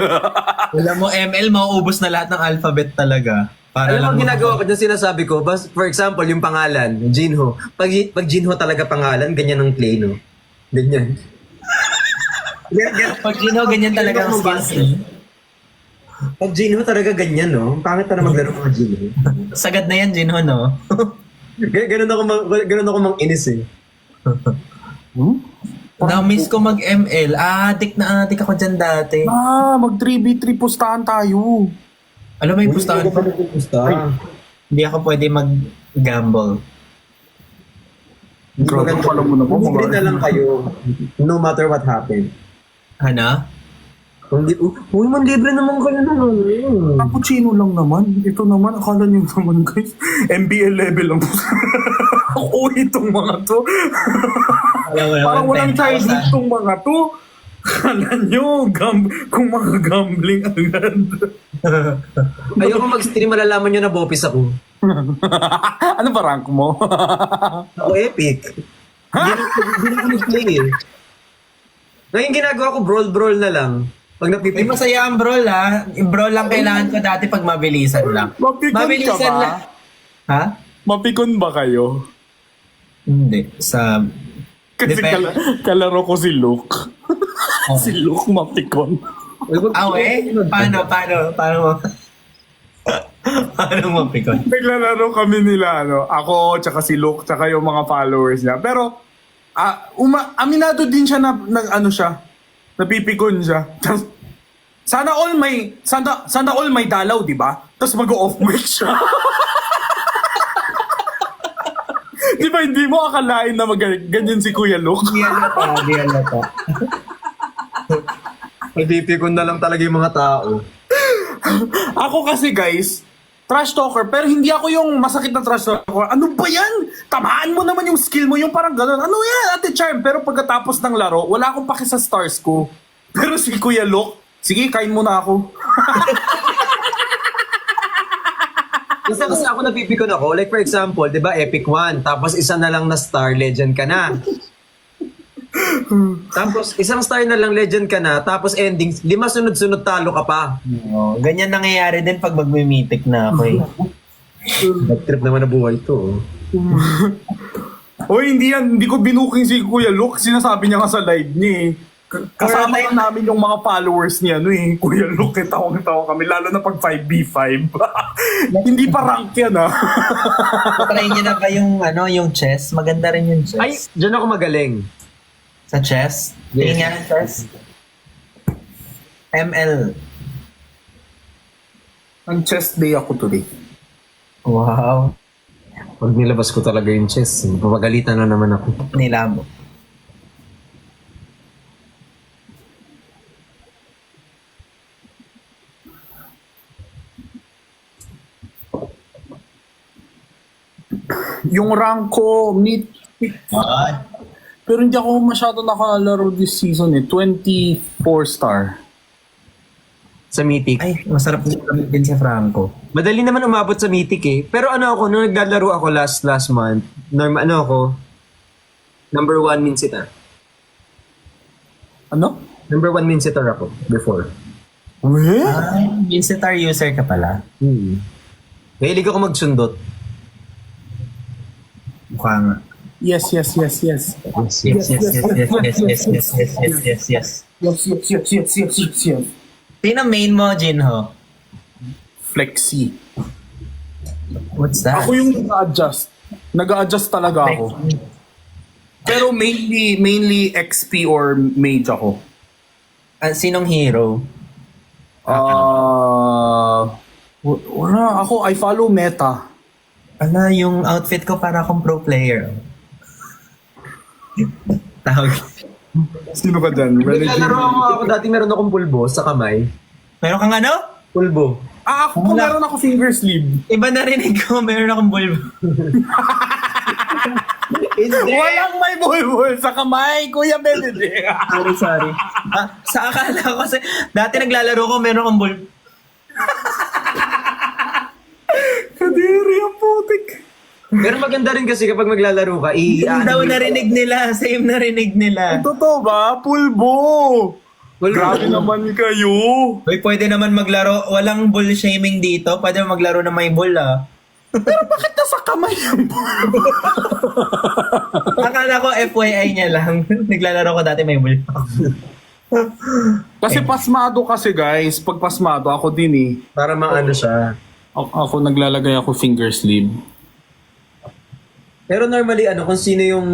Speaker 1: Alam mo, ML, mauubos na lahat ng alphabet talaga. Para
Speaker 3: Alam mo,
Speaker 1: lang
Speaker 3: ginagawa ko dyan sinasabi ko, for example, yung pangalan, Jinho. Pag Jinho talaga pangalan, ganyan ang play, no? Ganyan.
Speaker 1: Pag Gino, ganyan talaga ang skills.
Speaker 3: Pag Jinho talaga ganyan, no? Pangit na maglaro mga Jinho.
Speaker 1: Sagad na yan, Jinho, no?
Speaker 3: Ganun ako mang-inis eh.
Speaker 1: Na-miss ko mag-ML. Adik na adik ako dyan dati.
Speaker 2: Mag 3v3 pustahan tayo.
Speaker 1: Alam mo yung pustahan ko?
Speaker 3: Pusta.
Speaker 1: Hindi ako pwede mag-gamble.
Speaker 2: Grabe pala mo na po.
Speaker 3: Mag-green na lang kayo, no matter what happened.
Speaker 1: Hana?
Speaker 3: Uy, man, libre naman kayo naman.
Speaker 2: Cappuccino lang naman. Ito naman, akala niyo naman guys, MBL level lang po. Ako itong mga to. Parang walang childhood itong mga to. Akala niyo, kung mga gambling agad.
Speaker 3: Ayoko mag-stream, malalaman nyo na bopis ako.
Speaker 2: Ano ba rank mo?
Speaker 3: Ako epic. Hindi na ako mag-play eh. Ngayon ginagawa ko, brawl na lang. Pag
Speaker 1: Ay,
Speaker 3: napipili.
Speaker 1: masaya ang brawl, ha? Brawl lang kailangan ko dati pag mabilisan lang.
Speaker 2: Mapikon ka ba?
Speaker 1: lang. Ha?
Speaker 2: Mapikon ba kayo?
Speaker 1: Hindi. Sa...
Speaker 2: Kasi
Speaker 1: Depende.
Speaker 2: kalaro ko si Luke.
Speaker 1: Oh.
Speaker 2: Si Luke mapikon.
Speaker 1: Paano mo? Paano mo pikon?
Speaker 2: Naglalaro kami nila, ako, tsaka si Luke, tsaka yung mga followers niya. Pero, aminado din siya na napipikon siya. Tas, sana all may dalaw, di ba? Tapos mag-off mic siya. Di ba, hindi mo akalain na ganyan si Kuya Luke?
Speaker 1: Di alata.
Speaker 3: Pipikon na lang talaga yung mga tao.
Speaker 2: Ako kasi guys, trash talker, pero hindi ako yung masakit na trash talker. Ano ba yan? Tamaan mo naman yung skill mo, yung parang gano'n. Ano yan, Ate Charm? Pero pagkatapos ng laro, wala akong paki sa stars ko. Pero si Kuya Luke, sige, kain mo na ako.
Speaker 3: Isa kasi ako napipikon ako, like for example, di ba, Epic 1, tapos isa na lang na star, legend ka na. Tapos isang star na lang, legend ka na, tapos ending, 5 sunod-sunod talo ka pa.
Speaker 1: Oo, ganyan nangyayari din pag magmimitik na ako eh.
Speaker 3: Nag-trip naman na buhay to.
Speaker 2: Oy, hindi ko binuking si Kuya Luke. Sinasabi niya nga sa live niya eh. Kasama na namin yung mga followers niya, Kuya Luke, tawang-tawa kami, lalo na pag 5v5. Hindi pa rank yan, ha?
Speaker 1: Try niyo na ba yung chess? Maganda rin yung chess.
Speaker 3: Ay, dyan ako magaling.
Speaker 1: Sa chess?
Speaker 3: Yes.
Speaker 1: Tingin nga ng chess. ML.
Speaker 2: Ang chest day ako today.
Speaker 1: Wow.
Speaker 3: Pag nilabas ko talaga yung chess, papagalitan na naman ako.
Speaker 1: Nilamo.
Speaker 2: Yung rank ko, pero hindi ako masyado nakalaro this season eh. 24 star.
Speaker 3: Sa Mythic.
Speaker 1: Ay, masarap din sa Franco.
Speaker 3: Madali naman umabot sa Mythic eh. Pero ako, nung naglalaro ako last month, number 1 Minsita.
Speaker 2: Ano?
Speaker 3: Number 1 Minsita ako before.
Speaker 2: Weh?
Speaker 1: Insitar user ka pala.
Speaker 3: Mahilig ako magsundot.
Speaker 1: Mukha nga.
Speaker 2: Yes.
Speaker 1: Yes. Sino main mo, Jinho?
Speaker 2: Flexi.
Speaker 1: What's that?
Speaker 2: Ako yung nag-adjust. Nag-adjust talaga ako. Pero mainly XP or mage ako.
Speaker 1: Sinong hero?
Speaker 2: Wala. Ako, I follow meta.
Speaker 1: Yung outfit ko para akong pro player. Tawag.
Speaker 2: Sino ka dyan?
Speaker 3: Naglalaro ako dati, meron akong pulbo sa kamay.
Speaker 1: Meron kang ano?
Speaker 3: Pulbo.
Speaker 2: Ako meron ako finger sleeve.
Speaker 1: Iba narinig ko, meron akong bulbo.
Speaker 2: Walang may bulbul sa kamay, Kuya Benedict.
Speaker 1: Sorry. Sa akala ko kasi, dati naglalaro ko, meron akong bulbo.
Speaker 2: Kadiri ang putik.
Speaker 3: Pero maganda rin kasi kapag maglalaro ka,
Speaker 1: Same daw narinig nila. Same narinig nila.
Speaker 2: Totoo ba? Pulbo. Grabe naman kayo.
Speaker 1: Uy, pwede naman maglaro. Walang bull shaming dito. Pwede maglaro na may bull,
Speaker 2: Pero bakit nasa kamay yung bulbo?
Speaker 1: Akala ko FYI niya lang. Naglalaro ko dati may bull.
Speaker 2: Kasi pasmado kasi guys. Pag pasmado, ako din eh.
Speaker 3: para maano siya.
Speaker 2: Ako naglalagay ako finger sleeve.
Speaker 3: Pero normally, kung sino yung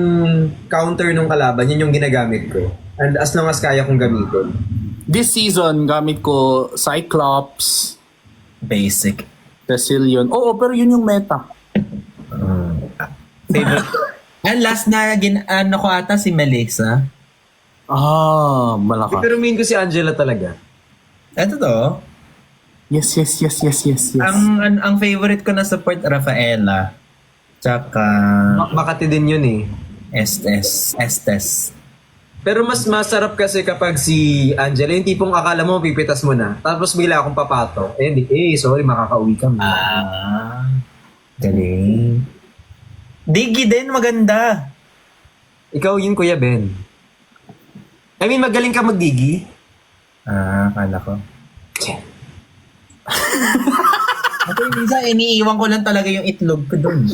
Speaker 3: counter ng kalaban, yun yung ginagamit ko. And as long as kaya kong gamitin.
Speaker 2: This season, gamit ko Cyclops,
Speaker 1: Basic.
Speaker 2: Cecilion. Oo, pero yun yung meta.
Speaker 1: Favorite. And last na, ko ata si Melissa.
Speaker 2: Malakas.
Speaker 3: Pero main ko si Angela talaga.
Speaker 1: Eto to.
Speaker 2: Yes.
Speaker 1: Ang favorite ko na support, Rafaela. Tsaka
Speaker 3: Makati din yun eh.
Speaker 1: Estes.
Speaker 3: Pero mas masarap kasi kapag si Angela, yung tipong akala mo, pipitas mo na. Tapos bigla akong papato. Sorry, makakauwi kami.
Speaker 1: Galing. Diggy din, maganda.
Speaker 3: Ikaw yun, Kuya Ben. I mean, magaling ka magdigi.
Speaker 1: Akala ko. Ako minsan, iniiwan ko lang talaga yung itlog ko dun.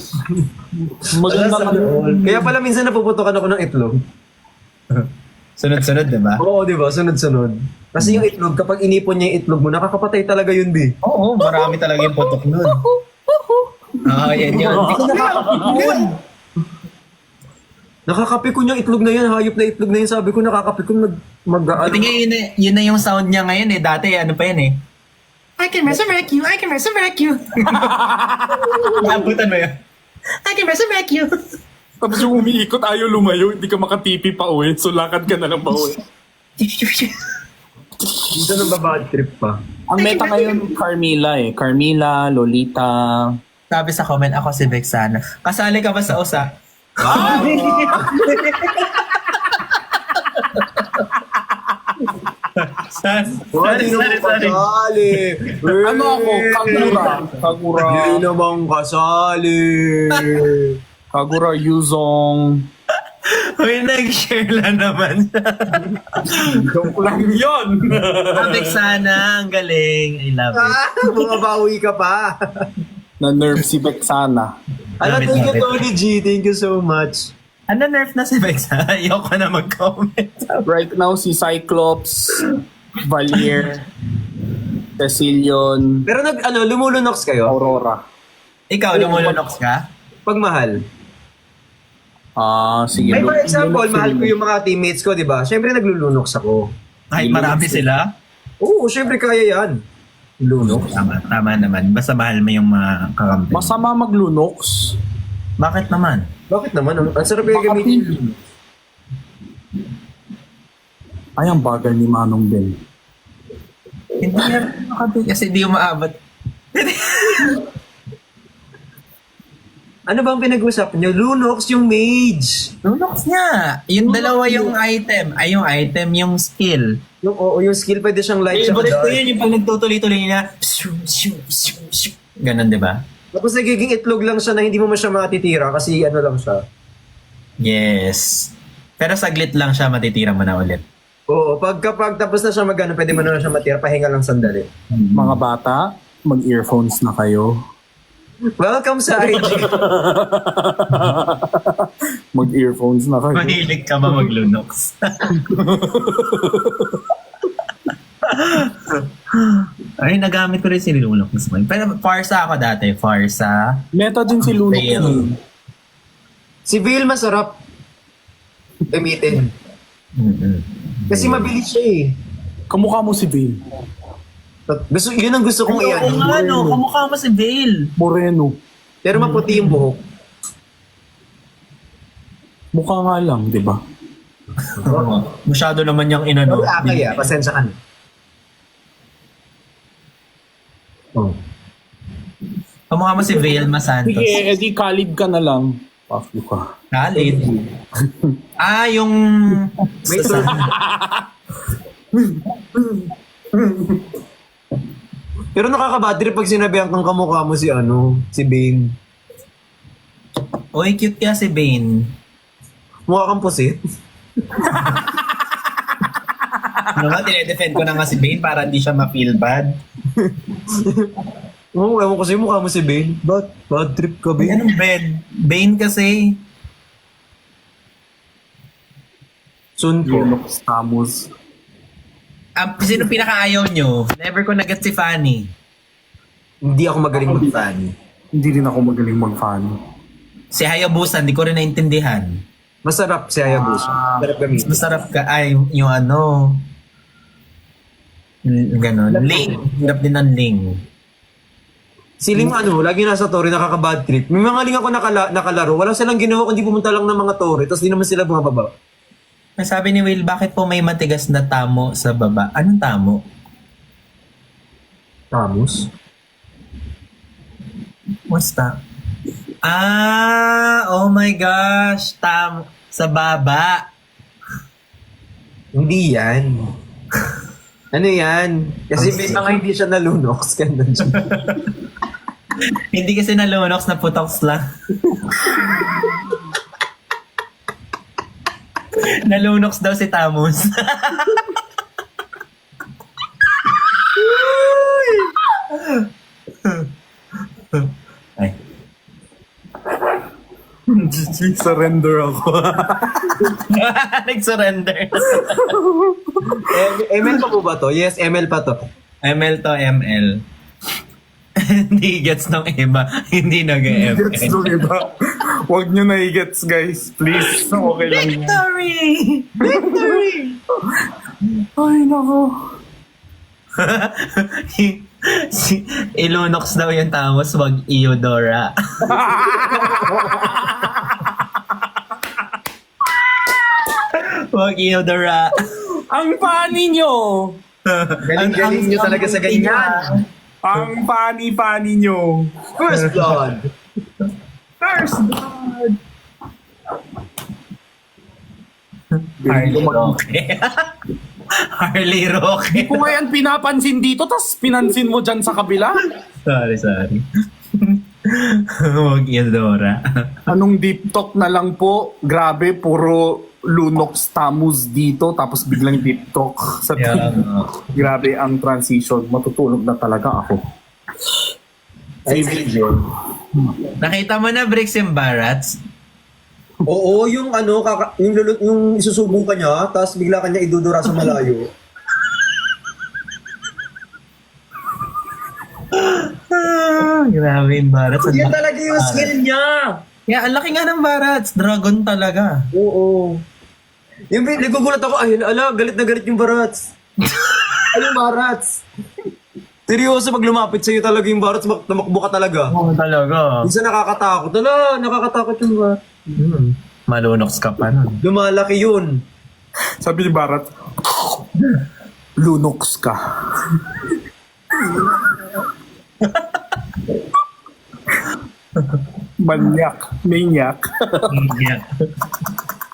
Speaker 2: Maganda ka.
Speaker 3: Kaya pala minsan napuputokan ako ng itlog.
Speaker 1: Sunod-sunod, diba?
Speaker 3: Oo, di ba? Sunod-sunod. Kasi yung itlog, kapag inipon niya yung itlog mo, nakakapatay talaga yun, Bi.
Speaker 1: Oo, marami talaga yung putok nun. Yan yun. Hindi ko nakakapikon.
Speaker 3: Nakakapikon yung itlog na yan, hayop na itlog na yun. Sabi ko, nakakapikon
Speaker 1: Buti nga yun na yung sound niya ngayon eh. Dati ano pa yan eh. I can resurrect you. Nabutan mo yun. I can resurrect you.
Speaker 2: Tapos yung umiikot, ayaw lumayo, hindi ka makatipi pa uwi. So lakad ka na lang pa uwi.
Speaker 3: Minsan nababad trip pa.
Speaker 2: Ang meta ngayon, Carmilla eh. Carmilla, Lolita.
Speaker 1: Sabi sa comment, ako si Vexana. Kasali ka ba sa USA?
Speaker 3: Hindi naman kasali.
Speaker 2: Ano ako? Kagura.
Speaker 3: Hindi naman kasali.
Speaker 2: Kagura Yuzong.
Speaker 1: Uy, nag-share lang naman siya.
Speaker 2: Joke lang yun.
Speaker 1: Sabi sana, ang galing. I love it.
Speaker 3: Bumabawi ka pa.
Speaker 2: Na-nerve si Bexana.
Speaker 3: Alam, thank you, Tony G. Thank you so much.
Speaker 1: Ano nerf na si Bexa? Ayoko na mag-comment.
Speaker 2: Right now, si Cyclops, Valier, Cecilion,
Speaker 3: Pero lumulunox kayo?
Speaker 2: Aurora.
Speaker 1: Ikaw, lumulunox ka?
Speaker 3: Pagmahal.
Speaker 2: Sige.
Speaker 3: Ay, for example, mahal ko yung mga teammates ko, di ba? Siyempre, naglulunox ako.
Speaker 1: Kahit marami sila?
Speaker 3: Oo, siyempre kaya yan. Lunox.
Speaker 1: Tama naman. Basta mahal mo yung mga kakampi.
Speaker 2: Masama maglunox.
Speaker 1: Bakit naman?
Speaker 3: Bakit naman? Ang sarap yung gamitin.
Speaker 2: Ay, ang bagal ni Manong Ben.
Speaker 1: Hindi na makabig kasi di umaabot.
Speaker 3: Ano bang pinag-usap niyo? Lunox yung mage.
Speaker 1: Lunox niya. Yung dalawa yung item. Ay, yung item, yung skill.
Speaker 3: Yung skill pwede siyang light siya.
Speaker 1: Favorite ko yun yung pag nagtutuloy-tuloy niya. Ganon, di ba?
Speaker 3: Tapos nagiging itlog lang siya na hindi mo siya matitira kasi ano lang siya.
Speaker 1: Yes. Pero saglit lang siya, matitira mo na ulit.
Speaker 3: Oo, kapag tapos na siya magano, pwede mo na siya matira, pahinga lang sandali.
Speaker 2: Mga bata, mag-earphones na kayo.
Speaker 3: Welcome sa IG.
Speaker 2: Mag-earphones na kayo.
Speaker 1: Mahilig ka ba mag-lunox? Ay, nagamit ko rin si Lunox. Pero Farsa ako dati. Farsa.
Speaker 2: Meta din si Lunox.
Speaker 1: Veil.
Speaker 3: Si Veil masarap gamitin. Kasi mabilis siya eh.
Speaker 2: Kamukha mo si Veil.
Speaker 3: Yun ang gusto kong iyan.
Speaker 1: Oo nga, no. Kamukha mo si Veil.
Speaker 2: Moreno.
Speaker 3: Pero maputi yung buhok.
Speaker 2: Mukha nga lang, di ba?
Speaker 1: Masyado naman yung inano.
Speaker 3: Kaya, pasensya ka na. Oh.
Speaker 1: Kamukha mo si Veil Masantos.
Speaker 2: Sige, edi Khalid ka na lang. Pafu ka.
Speaker 1: Khalid. Yung...
Speaker 3: May turn. Pero nakaka-bad trip pag sinabihan kang kamukha mo si Bane.
Speaker 1: Uy, cute kaya si Bane.
Speaker 3: Mukha kang pusit.
Speaker 1: Ano nga, tinedefend ko na nga si Bane para hindi siya ma-feel bad.
Speaker 3: Oo, ewan ko sa'yo, mukha mo si Bane. Bad trip ka, Bane?
Speaker 1: Anong bed? Bane kasi.
Speaker 3: Soon po.
Speaker 2: Lunox Tamus.
Speaker 1: Sino pinakaayaw nyo? Never ko nagat si Fanny.
Speaker 3: Hindi ako magaling mag-fan.
Speaker 2: Hindi rin ako magaling mag-fan.
Speaker 1: Si Hayabusa, hindi ko rin naintindihan.
Speaker 3: Masarap si Hayabusa. Masarap gamitin.
Speaker 1: Masarap ka. Ay, yung ganon. Ling. Hirap din ng Ling.
Speaker 3: Si Ling lagi nasa Torre, nakaka-bad trip. May mga Ling ako nakalaro. Wala silang ginawa kundi pumunta lang ng mga Torre. Tapos di naman sila bumababa.
Speaker 1: Sabi ni Will, bakit po may matigas na tamo sa baba? Anong tamo?
Speaker 3: Tamus?
Speaker 1: What's that? Oh my gosh. Sa baba.
Speaker 3: Hindi yan. Ano yan? Kasi may mga hindi siya nalunox. Ganun siya.
Speaker 1: Hindi kasi nalunox na putox lang. Nalunox daw si Tamus. Ay.
Speaker 2: Surrender ako.
Speaker 1: Nag-surrender.
Speaker 3: ML pa po ba to? Yes, ML pa to.
Speaker 1: ML to ML. Hindi gets ng iba. Hindi nag-ML.
Speaker 2: Gets nung iba. Huwag nyo na i-gets, guys. Please. Okay lang yan.
Speaker 1: Victory! Victory!
Speaker 2: Ay, nako.
Speaker 1: Ilunox daw yung Tamus, wag Eudora. Wag Eudora.
Speaker 2: Ang funny nyo.
Speaker 3: Galing-galing nyo talaga sa ganyan.
Speaker 2: Ang funny nyo.
Speaker 3: First blood.
Speaker 2: First blood.
Speaker 1: Harley, okay. Harley Roque.
Speaker 2: Kung yan pinapansin dito, tas pinansin mo dyan sa kabila.
Speaker 1: Sorry. Huwag Eudora.
Speaker 2: Anong deep talk na lang po? Grabe, puro Lunox Tamus dito, tapos biglang deep talk sa
Speaker 1: Yeah.
Speaker 2: Grabe ang transition. Matutulog na talaga ako.
Speaker 3: Ay, Joy.
Speaker 1: Nakita mo na Bricks yung Barats?
Speaker 3: Oo, yung ano, yung isusubo ka niya, tapos bigla ka niya idudura sa malayo.
Speaker 1: Grabe yung Barats.
Speaker 3: Yan talaga yung skill niya.
Speaker 1: Yeah, ang laki nga ng Barats. Dragon talaga.
Speaker 3: Oo. Yung nagugulat ako, ay, galit na galit yung Barats. Ay, yung Barats. Seryoso, pag lumapit sa'yo talaga yung Barats, tumakbo ka talaga.
Speaker 1: Oo talaga.
Speaker 3: Minsan nakakatakot. Nakakatakot yung Barats.
Speaker 1: Malunox ka pa nun.
Speaker 3: Lumalaki yun.
Speaker 2: Sabi ni Barat, Lunox ka. Maniac.
Speaker 1: Yeah.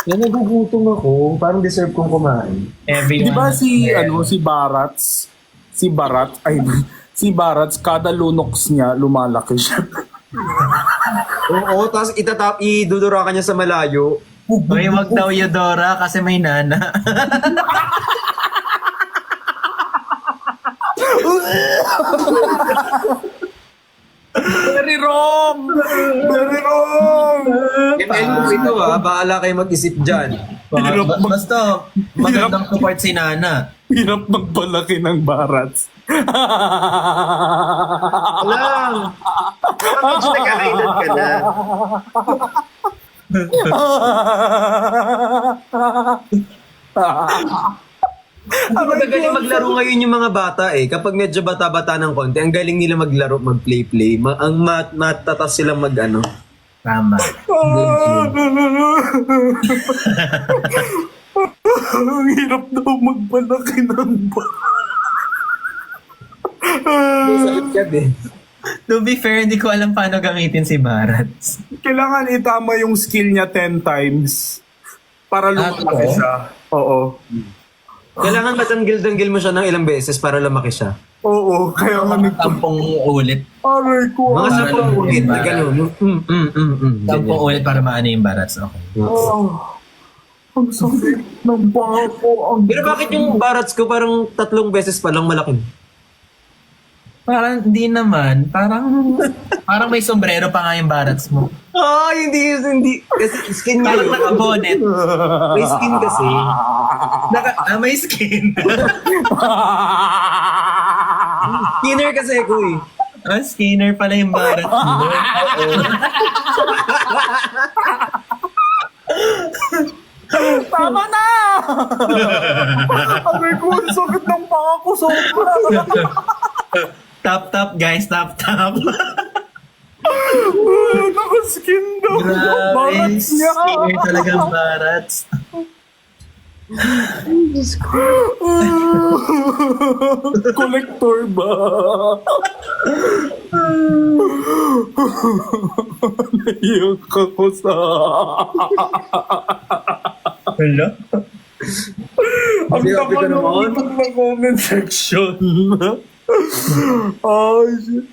Speaker 3: Yan, nagugutom ako. Parang deserve kong kumain.
Speaker 1: Everyone.
Speaker 2: Di ba si Barats, kada Lunox niya, lumalaki siya.
Speaker 3: Oo, tapos idudura ka niya sa malayo.
Speaker 1: Uy, wag daw Eudora kasi may nana.
Speaker 2: Very wrong! Very wrong!
Speaker 3: Ito bahala kayo mag-isip dyan.
Speaker 1: Basta, magandang support si Nana.
Speaker 2: Hirap magpalaki ng Barats.
Speaker 3: Alam! Medyo nagkakailan ka na. Ang galing maglaro ngayon yung mga bata eh. Kapag medyo bata-bata ng konti, ang galing nila maglaro, mag-play-play. Matatas silang mag-ano.
Speaker 1: Tama.
Speaker 2: Ang hirap daw magpalaki ng
Speaker 3: Sakit ka din.
Speaker 1: To be fair, hindi ko alam paano gamitin si Barats.
Speaker 2: Kailangan itama yung skill niya 10 times para lumaki
Speaker 1: oo?
Speaker 2: siya. Oo.
Speaker 3: Kailangan matanggil-tanggil mo siya ng ilang beses para lumaki siya.
Speaker 2: Oo. Kaya nga
Speaker 1: Tampong ulit.
Speaker 2: aray ko.
Speaker 3: Mga
Speaker 1: Para
Speaker 3: 10
Speaker 1: lumaki
Speaker 3: ulit
Speaker 1: yung
Speaker 3: na
Speaker 1: Barats.
Speaker 3: gano'n.
Speaker 1: Tampong ulit para maano yung Barats. Okay.
Speaker 2: Ang sakit ng paa ko.
Speaker 3: Pero bakit yung barats ko parang 3 beses pa lang malaki?
Speaker 1: Parang hindi naman. Parang may sombrero pa nga yung Barats mo.
Speaker 3: Hindi. Kasi skin niya
Speaker 1: Parang
Speaker 3: yun.
Speaker 1: naka-bonnet.
Speaker 3: May skin kasi.
Speaker 1: May skin.
Speaker 3: Skinner kasi ako eh.
Speaker 1: Skinner pala yung Barats mo.
Speaker 2: Tama na! Aray ko, ang sakit ng paa ko. Sobra.
Speaker 1: Top guys, top.
Speaker 2: Nakaskin daw.
Speaker 1: Grabe,
Speaker 2: Barats niya.
Speaker 1: skinner talaga ang Barats.
Speaker 2: Collector ba? Naiyak ako sa...
Speaker 1: Hello?
Speaker 2: Ang
Speaker 3: Grabe
Speaker 2: tama
Speaker 3: ka naman.
Speaker 2: naman na comment section. Oh, shit.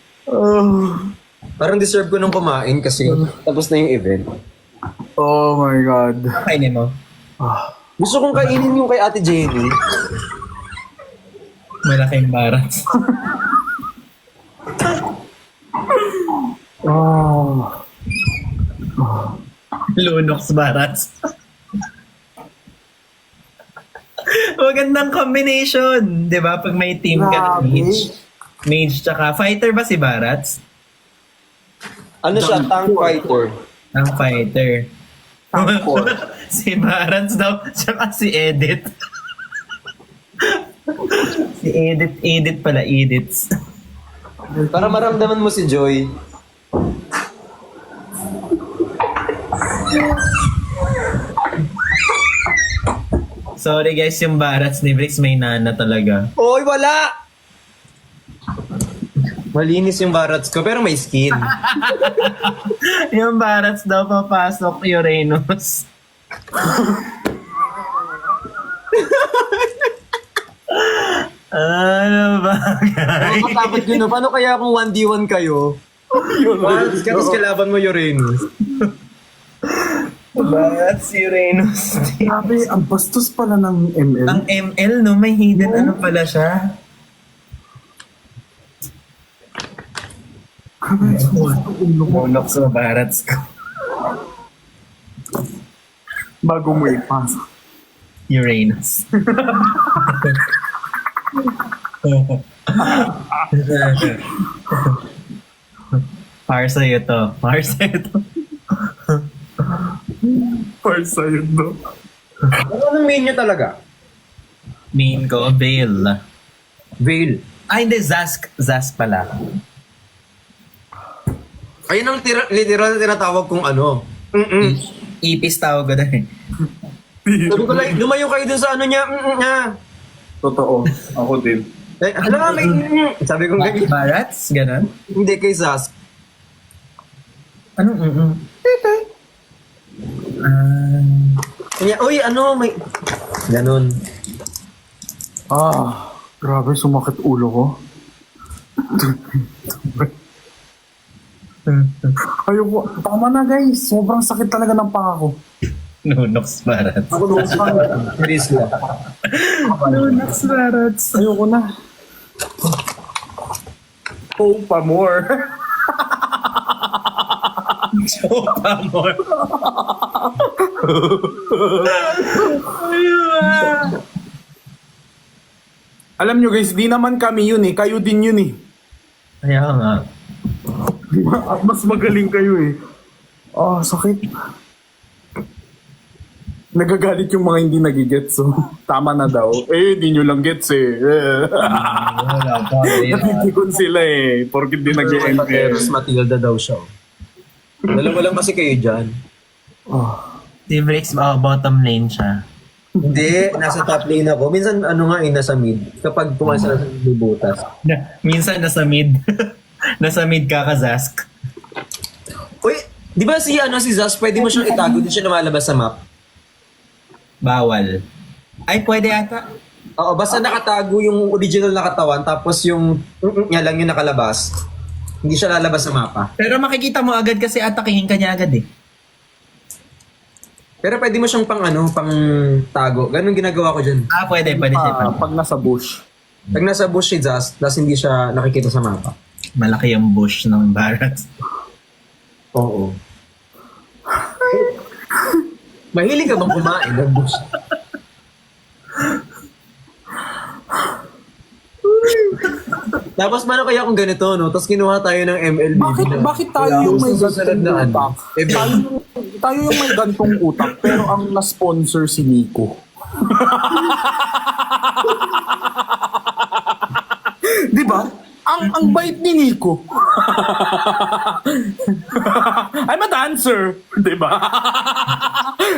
Speaker 3: Parang deserve ko nung kumain kasi tapos na yung event.
Speaker 2: Oh my God.
Speaker 1: Kainin mo.
Speaker 3: Gusto kong kainin yung kay Ate Jenny.
Speaker 1: Malaking Barats.
Speaker 2: Oh.
Speaker 1: Lunox Barats. Magandang combination. Di ba? Pag may team ka ng
Speaker 2: Grabe.
Speaker 1: mage tsaka fighter ba si Barats?
Speaker 3: Ano siya? Tank fighter.
Speaker 1: Ang fighter.
Speaker 2: Tangkol.
Speaker 1: Si Barats daw, tsaka si Edith. Si Edith pala, Edith.
Speaker 3: Para maramdaman mo si Joy.
Speaker 1: Sorry guys, yung Barats ni Bricks may nana talaga.
Speaker 3: Oy, wala! Malinis yung barats ko, pero may skin.
Speaker 1: Yung Barats daw papasok Uranus. Ano ba?
Speaker 3: Nakakatakot yun, no? Paano kaya kung 1v1 kayo? Tapos kalaban mo Uranus.
Speaker 1: Bakit si Uranus?
Speaker 2: Grabe, ang bastos pala ng ML.
Speaker 1: Ang ML, no? May hidden ano pala siya?
Speaker 2: Grabe,
Speaker 1: Monok sa barats ko.
Speaker 2: bago mo ipasok.
Speaker 1: Uranus. Para sa'yo to. Para sa'yo to.
Speaker 2: Para sa'yo, no?
Speaker 3: Anong main nyo talaga?
Speaker 1: Main ko, Veil.
Speaker 3: Veil.
Speaker 1: Ay, hindi. Zask. Zask pala.
Speaker 3: Ayun ang literal na tinatawag kong ano.
Speaker 1: Ipis tawag ko dahil.
Speaker 3: Sabi ko like, lumayo kayo dun sa ano niya.
Speaker 2: Totoo. Ako din.
Speaker 3: Eh, alam nga, may sabi ko ganyan.
Speaker 1: Barats? Ganon?
Speaker 3: Hindi kay Zas.
Speaker 1: Anong
Speaker 3: Kanya, uy, ano, may... Ganon.
Speaker 2: Grabe, sumakit ulo ko. Ayoko. Tama na guys. Sobrang sakit talaga ng paa ko.
Speaker 1: Nunox Barats.
Speaker 3: Ako nung series lang.
Speaker 1: Nunox Barats.
Speaker 2: Ayoko na. Oh, pa more.
Speaker 1: Sopa more.
Speaker 2: Alam nyo guys, di naman kami yun eh. Kayo din yun eh.
Speaker 1: Kaya nga.
Speaker 2: At mas magaling kayo eh. Sakit. Nagagalit yung mga hindi nagigets. So, tama na daw. Di nyo lang gets eh.
Speaker 1: Wala pa.
Speaker 2: Natitikon sila eh. Porkit di nag-ML.
Speaker 3: Eros Matilda daw siya. Dalawa lang kasi kayo dyan.
Speaker 1: Si Brix, bottom lane siya.
Speaker 3: Hindi, nasa top lane ako. Minsan ano nga nasa mid. Kapag pumasok na sa bubutas.
Speaker 1: Minsan nasa mid. Nasa mid ka Zask.
Speaker 3: Uy, di ba si Zas, pwede mo siyang itago, di siya lumalabas sa map?
Speaker 1: Bawal. Ay, pwede ata.
Speaker 3: Oo, basta nakatago yung original na katawan, tapos yung niya lang yung nakalabas. Hindi siya lalabas sa mapa.
Speaker 1: Pero makikita mo agad kasi atakihin ka niya agad eh.
Speaker 3: Pero pwede mo siyang pang tago. Ganun ginagawa ko dyan.
Speaker 1: Pwede siya.
Speaker 2: Pag nasa bush.
Speaker 3: Pag nasa bush si Zas, tapos hindi siya nakikita sa mapa.
Speaker 1: Malaki yung bush ng Barats.
Speaker 3: Oo. Mahilig ka bang kumain ng bush? Tapos paano kaya kung ganito, no? Tapos kinuha tayo ng MLB.
Speaker 2: Bakit tayo yung may
Speaker 3: susunod
Speaker 2: gantong
Speaker 3: na
Speaker 2: utak? Tayo yung may gantong utak, pero ang na-sponsor si Nico. Di ba? Ang bait ni Nico. I'm a dancer. Di ba?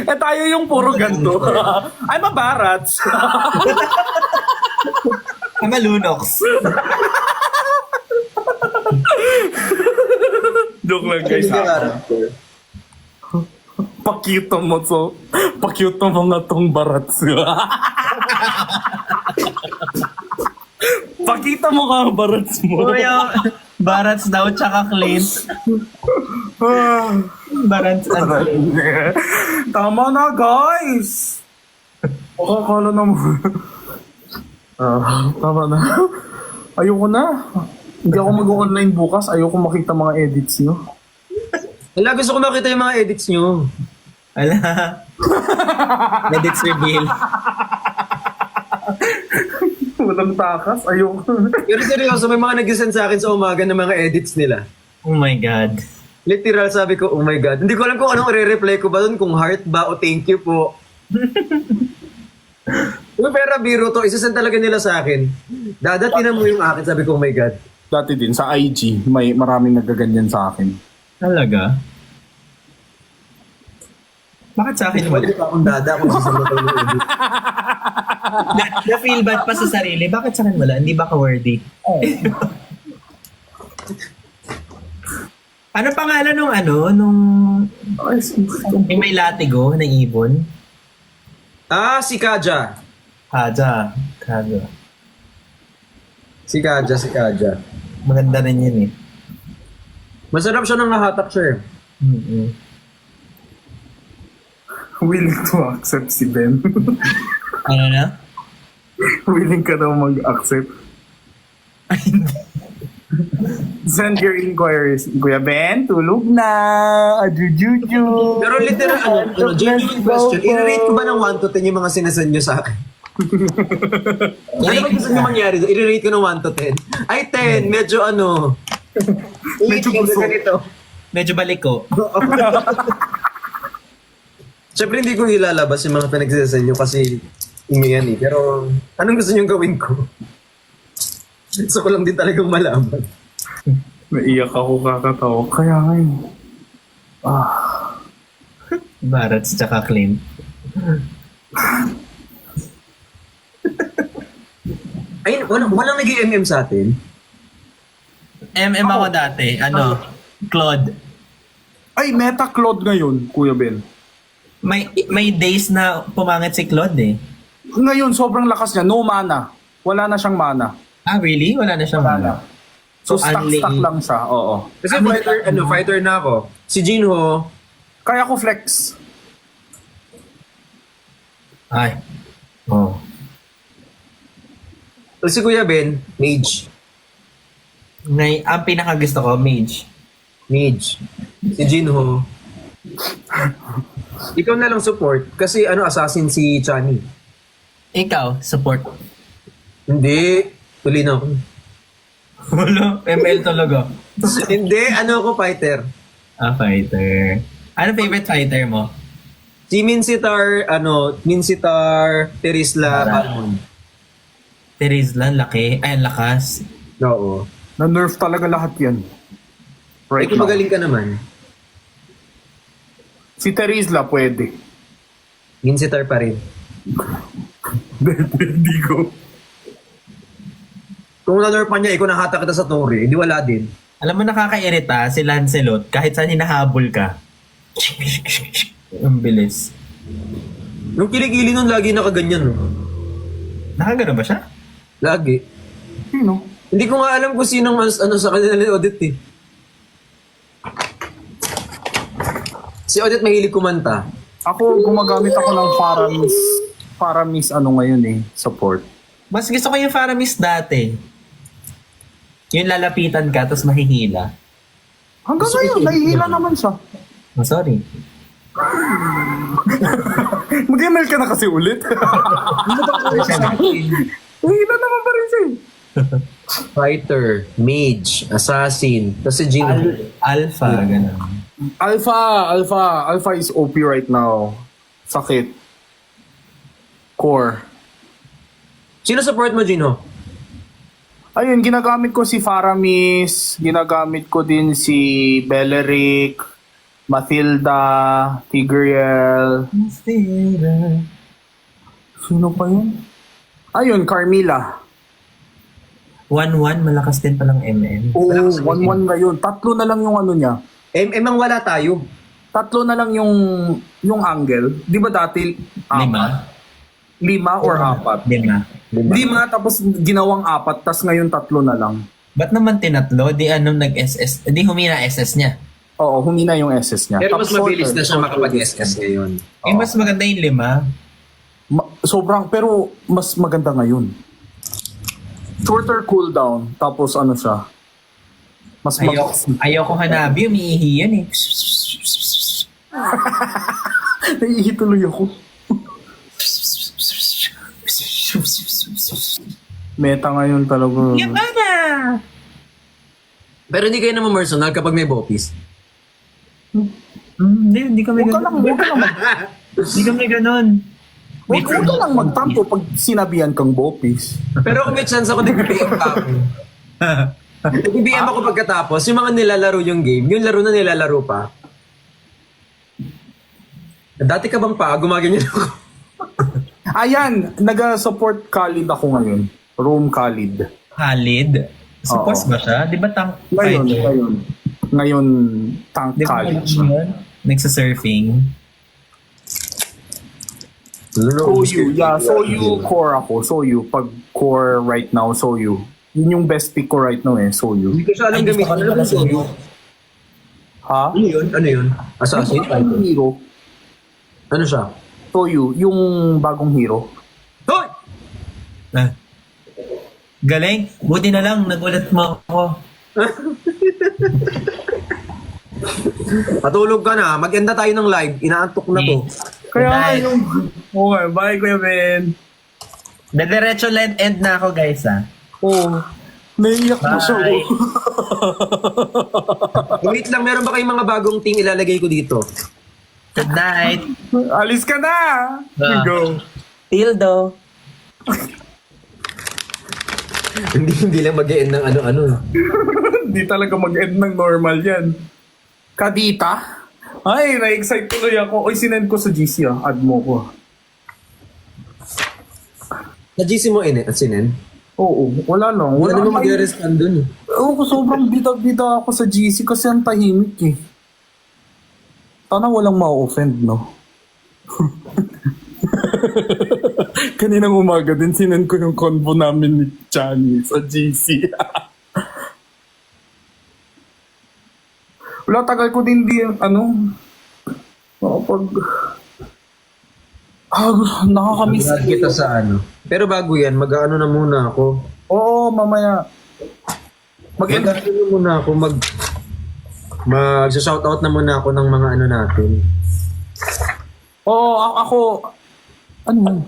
Speaker 2: Tayo yung puro ganto. I'm a Barats.
Speaker 1: I'm a Lunox.
Speaker 2: Joke lang guys. Pakito mo nga tong Barats. Pakita mo ka ang Barats mo.
Speaker 1: Kuya, Barats daw tsaka Clint. Barats and
Speaker 2: Tama na guys. Akala naman. Tama na. Ayoko na. Hindi ako mag-online bukas. Ayoko makita mga edits nyo.
Speaker 3: Wala, gusto ko makita yung mga edits nyo.
Speaker 1: Ala. Edits reveal.
Speaker 2: Walang takas. Ayoko.
Speaker 3: Pero seryoso, may mga nag-send sa akin sa umaga ng mga edits nila.
Speaker 1: Oh my God.
Speaker 3: Literal sabi ko, oh my God. Hindi ko alam kung anong re-reply ko ba doon, kung heart ba o thank you po. Pero biro to, isasend talaga nila sa akin. Dadatin mo yung akin, sabi ko, oh my God.
Speaker 2: Dati din, sa IG, may maraming nagaganyan sa akin.
Speaker 1: Talaga? Bakit sa akin wala?
Speaker 3: Pwede pa akong dada kung sasama ko yung edit.
Speaker 1: Na-feel bad pa sa sarili. Bakit sa akin wala? Hindi ba ka-worthy? Ano pangalan nung yung may latigo na ibon?
Speaker 3: Si Kaja.
Speaker 1: Kaja.
Speaker 3: Si Kaja.
Speaker 1: Maganda rin yun eh.
Speaker 3: Masarap siya nang nahatak siya eh.
Speaker 1: Mm-mm.
Speaker 2: Willing to accept si Ben.
Speaker 1: Ano na?
Speaker 2: Willing ka daw mag-accept. Send your inquiries. Kuya Ben, tulog na. Ajujuju.
Speaker 3: Pero literal, genuine question. I-rate ko ba ng 1 to 10 yung mga sinasend nyo sa akin? Ano ba gusto nyo mangyari? I-rate ko ng 1 to 10. Ay, 10. Medyo ano.
Speaker 2: Medyo gusto.
Speaker 3: Ganito.
Speaker 1: Medyo balik ko.
Speaker 3: Siyempre hindi ko ilalabas yung mga pinagsasend nyo kasi inyo yan eh. Pero anong gusto nyo gawin ko? Gusto ko lang din talagang malaman.
Speaker 2: Naiyak ako kakatawa. Kaya ngayon.
Speaker 1: Barats tsaka Clint.
Speaker 3: Ay, walang nag-MM sa atin.
Speaker 1: MM ako dati. Ano? Claude.
Speaker 2: Ay, meta Claude ngayon, Kuya Ben.
Speaker 1: May days na pumangit si Claude eh.
Speaker 2: Ngayon, sobrang lakas niya. No mana. Wala na siyang mana.
Speaker 1: Ah, really? Wala na siyang
Speaker 2: Wala na.
Speaker 1: mana.
Speaker 2: So, stuck
Speaker 1: only-
Speaker 2: lang siya. Oo.
Speaker 3: Kasi fighter na ako. Si Jinho,
Speaker 2: Kaya ko flex.
Speaker 1: Ay. Oh.
Speaker 3: si Kuya Ben, mage.
Speaker 1: Ang pinakagusto ko, mage.
Speaker 3: Mage. Si Jinho. Ikaw na lang support kasi assassin si Chani.
Speaker 1: Ikaw, support.
Speaker 3: Hindi. Tuli na ako.
Speaker 1: Wala. ML talaga.
Speaker 3: Hindi. Ako fighter.
Speaker 1: Ah, fighter. Ano favorite fighter mo?
Speaker 3: Si Minsitar, Terisla, Balmon.
Speaker 1: Terizla, laki. Ay, ang lakas.
Speaker 3: Oo.
Speaker 2: Na-nerf talaga lahat yan.
Speaker 3: Ay, kung
Speaker 2: now.
Speaker 3: magaling ka naman,
Speaker 2: Si Terizla pwede.
Speaker 3: Minsitar pa rin.
Speaker 2: Hindi ko.
Speaker 3: Kung na-nerf pa niya, ikaw nahata kita sa Torre, hindi wala din.
Speaker 1: Alam mo, nakakairita si Lancelot kahit saan hinahabol ka. Ang bilis.
Speaker 3: Yung kilikili nun, lagi nakaganyan. No?
Speaker 1: Nakagano ba siya?
Speaker 3: Lagi.
Speaker 2: Sino?
Speaker 3: Hindi ko nga alam kung sinong sa kanila ni Odette eh. Si Odette mahilig kumanta.
Speaker 2: Ako, gumagamit ako ng Paramis ngayon eh, support.
Speaker 1: Mas gusto ko yung Faramis dati. Yung lalapitan ka, tapos mahihila.
Speaker 2: Hanggang ngayon, nahihila naman siya.
Speaker 1: Oh, sorry.
Speaker 2: Mag-ML ka na kasi ulit. Nahihila naman pa rin siya eh.
Speaker 3: Fighter, mage, assassin, tapos si Jinho.
Speaker 1: Alpha, gano'n.
Speaker 2: Alpha is OP right now. Sakit. Core.
Speaker 3: Sino support mo, Jinho?
Speaker 2: Ayun, ginagamit ko si Faramis, ginagamit ko din si Beleric, Mathilda, Tigreal. Sino pa yun? Ayun, Carmilla.
Speaker 1: 1-1, malakas din palang MM.
Speaker 2: Oo,
Speaker 3: Malakas
Speaker 2: 1-1 ngayon. 3 na lang yung niya.
Speaker 3: Ang wala tayo.
Speaker 2: 3 na lang yung angle. Di ba dati?
Speaker 1: 5?
Speaker 2: 5 or 4?
Speaker 1: 5.
Speaker 2: 5 tapos ginawang 4, tapos ngayon 3 na lang.
Speaker 1: Ba't naman tinatlo? Di anong nag-SS? Di humina SS niya.
Speaker 2: Oo, humina yung SS niya.
Speaker 3: Pero mas
Speaker 2: Tapos
Speaker 3: mabilis
Speaker 2: shorter,
Speaker 3: na siya
Speaker 2: shorter
Speaker 3: makapag-SS ngayon.
Speaker 1: Eh, mas maganda yung 5.
Speaker 2: Sobrang, pero mas maganda ngayon. Shorter cooldown, tapos siya. Mas
Speaker 1: Ayoko hanabi, umiihi yan eh.
Speaker 2: Naiihi tuloy ako. Meta ngayon talaga.
Speaker 1: Yamana!
Speaker 3: Pero hindi kayo naman personal kapag may bopis.
Speaker 1: Hindi kami
Speaker 2: Huwag ka lang,
Speaker 1: Hindi kami ganon.
Speaker 2: huwag ka lang magtampo pag sinabihan kang bopis.
Speaker 3: Pero kung may chance ako, nag-BM pa ako. Nag-BM ako pagkatapos, yung mga nilalaro yung game, yung laro na nilalaro pa. Dati ka bang pa, gumaganyan ako.
Speaker 2: Ayan, nag-support Khalid ako ngayon. Room Khalid.
Speaker 1: Khalid? Suppose
Speaker 2: Oo.
Speaker 1: ba siya? Di ba tank
Speaker 2: Ngayon,
Speaker 1: fighter?
Speaker 2: ngayon tank
Speaker 1: Di ba
Speaker 2: Khalid
Speaker 1: alam
Speaker 2: siya.
Speaker 1: mo yun? Nagsa-surfing.
Speaker 2: So you core ako. So you, pag core right now, so you. Yun yung best pick ko right now eh, Soyu.
Speaker 3: Hindi ko siya alam
Speaker 1: Ay, gusto
Speaker 3: gamitin.
Speaker 1: ko
Speaker 3: Ano
Speaker 1: naman
Speaker 3: ba Soyu?
Speaker 2: Ha?
Speaker 3: Ano yun? Ano yun? Assassin?
Speaker 2: Yung hero.
Speaker 3: Ano siya?
Speaker 2: Soyu, yung bagong hero.
Speaker 3: Hoy!
Speaker 1: Ah. Galing. Buti na lang, nagulat mo ako.
Speaker 3: Patulog ka na. Mag-end na tayo ng live. Inaantok na to.
Speaker 2: Kaya nga
Speaker 1: Nice.
Speaker 2: yung... Okay, bye Kuya Ben.
Speaker 1: Diretso end na ako, guys, ah.
Speaker 2: Oh, naiiyak mo siya.
Speaker 1: Bye.
Speaker 3: Wait lang, meron ba kayong mga bagong team ilalagay ko dito?
Speaker 1: Good night.
Speaker 2: Alis ka na!
Speaker 1: Ah.
Speaker 2: Go.
Speaker 1: Tildo.
Speaker 3: hindi lang mag-end ng ano-ano.
Speaker 2: Hindi talaga mag-end ng normal yan. Kadita? Ay, na-excite tuloy ako. Oy, sinend ko sa GC ah. Add mo ko.
Speaker 3: Sa GC mo at sinin?
Speaker 2: Oo, wala lang.
Speaker 3: Wala
Speaker 2: Wala
Speaker 3: naman
Speaker 2: may-
Speaker 3: mag-respond dun eh.
Speaker 2: Oo, sobrang bida-bida ako sa GC kasi ang tahimik eh. Sana walang ma-offend, no? Kaninang umaga din, sinend ko yung convo namin ni Chani sa GC. Wala, tagal ko din nakakamiss.
Speaker 3: Mag-add kita sa ano. Pero bago yan, mag-ano na muna ako.
Speaker 2: Oo, mamaya. Mag-end.
Speaker 3: Mag-ano na muna ako. Mag-shoutout na muna ako ng mga ano natin.
Speaker 2: Oo, ako. Ano yun?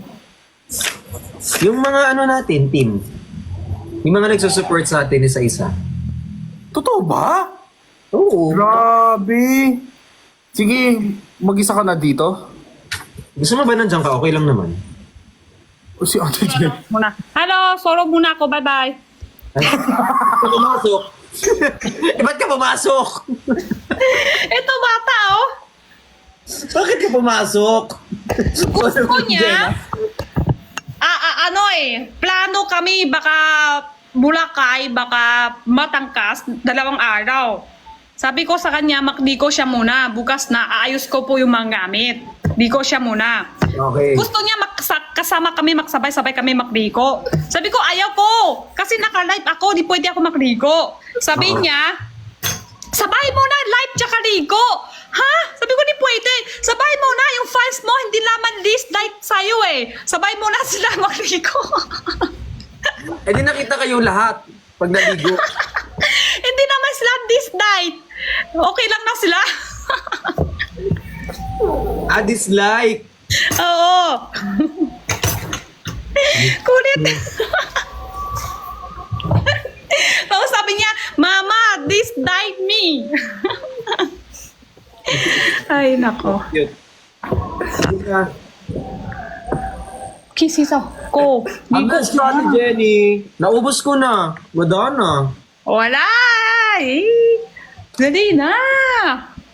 Speaker 3: Yung mga ano natin, team. Yung mga nagsusupport sa atin isa-isa.
Speaker 2: Totoo ba?
Speaker 3: Oo.
Speaker 2: Grabe. Sige, mag-isa ka na dito.
Speaker 3: Gusto mo ba nandiyan ka? Okay lang naman.
Speaker 2: O si Ate Jen.
Speaker 5: Muna. Hello, solo muna ako. Bye-bye.
Speaker 3: Ba't ka pumasok? Ba't ka pumasok?
Speaker 5: Ito bata, oh.
Speaker 3: Bakit ka pumasok?
Speaker 5: Gusto niya. Ano plano kami baka Boracay, baka Matangkas, 2 araw. Sabi ko sa kanya, makdi ko siya muna. Bukas na, aayos ko po yung mga gamit. Di ko siya muna.
Speaker 3: Okay.
Speaker 5: Gusto niya kasama kami, magsabay-sabay kami makdiko. Sabi ko, ayaw ko. Kasi naka-live ako, di pwede ako makdiko. Sabi niya, sabay mo na, live tsaka ligo. Ha? Sabi ko, di pwede. Sabay mo na, yung fans mo, hindi naman list light sa'yo eh. Sabay mo na sila makligo.
Speaker 3: Eh di nakita kayo lahat pag naligo.
Speaker 5: Hindi naman sila this night. Okay lang na sila.
Speaker 3: Dislike.
Speaker 5: Oo. Kulit. Tapos sabi niya, Mama, this died me. Ay, nako.
Speaker 3: Cute.
Speaker 5: Kisisa ko. Di ko
Speaker 3: Hanggang si Ate Jenny. Naubos ko na. Wala na.
Speaker 5: Wala. Dali na.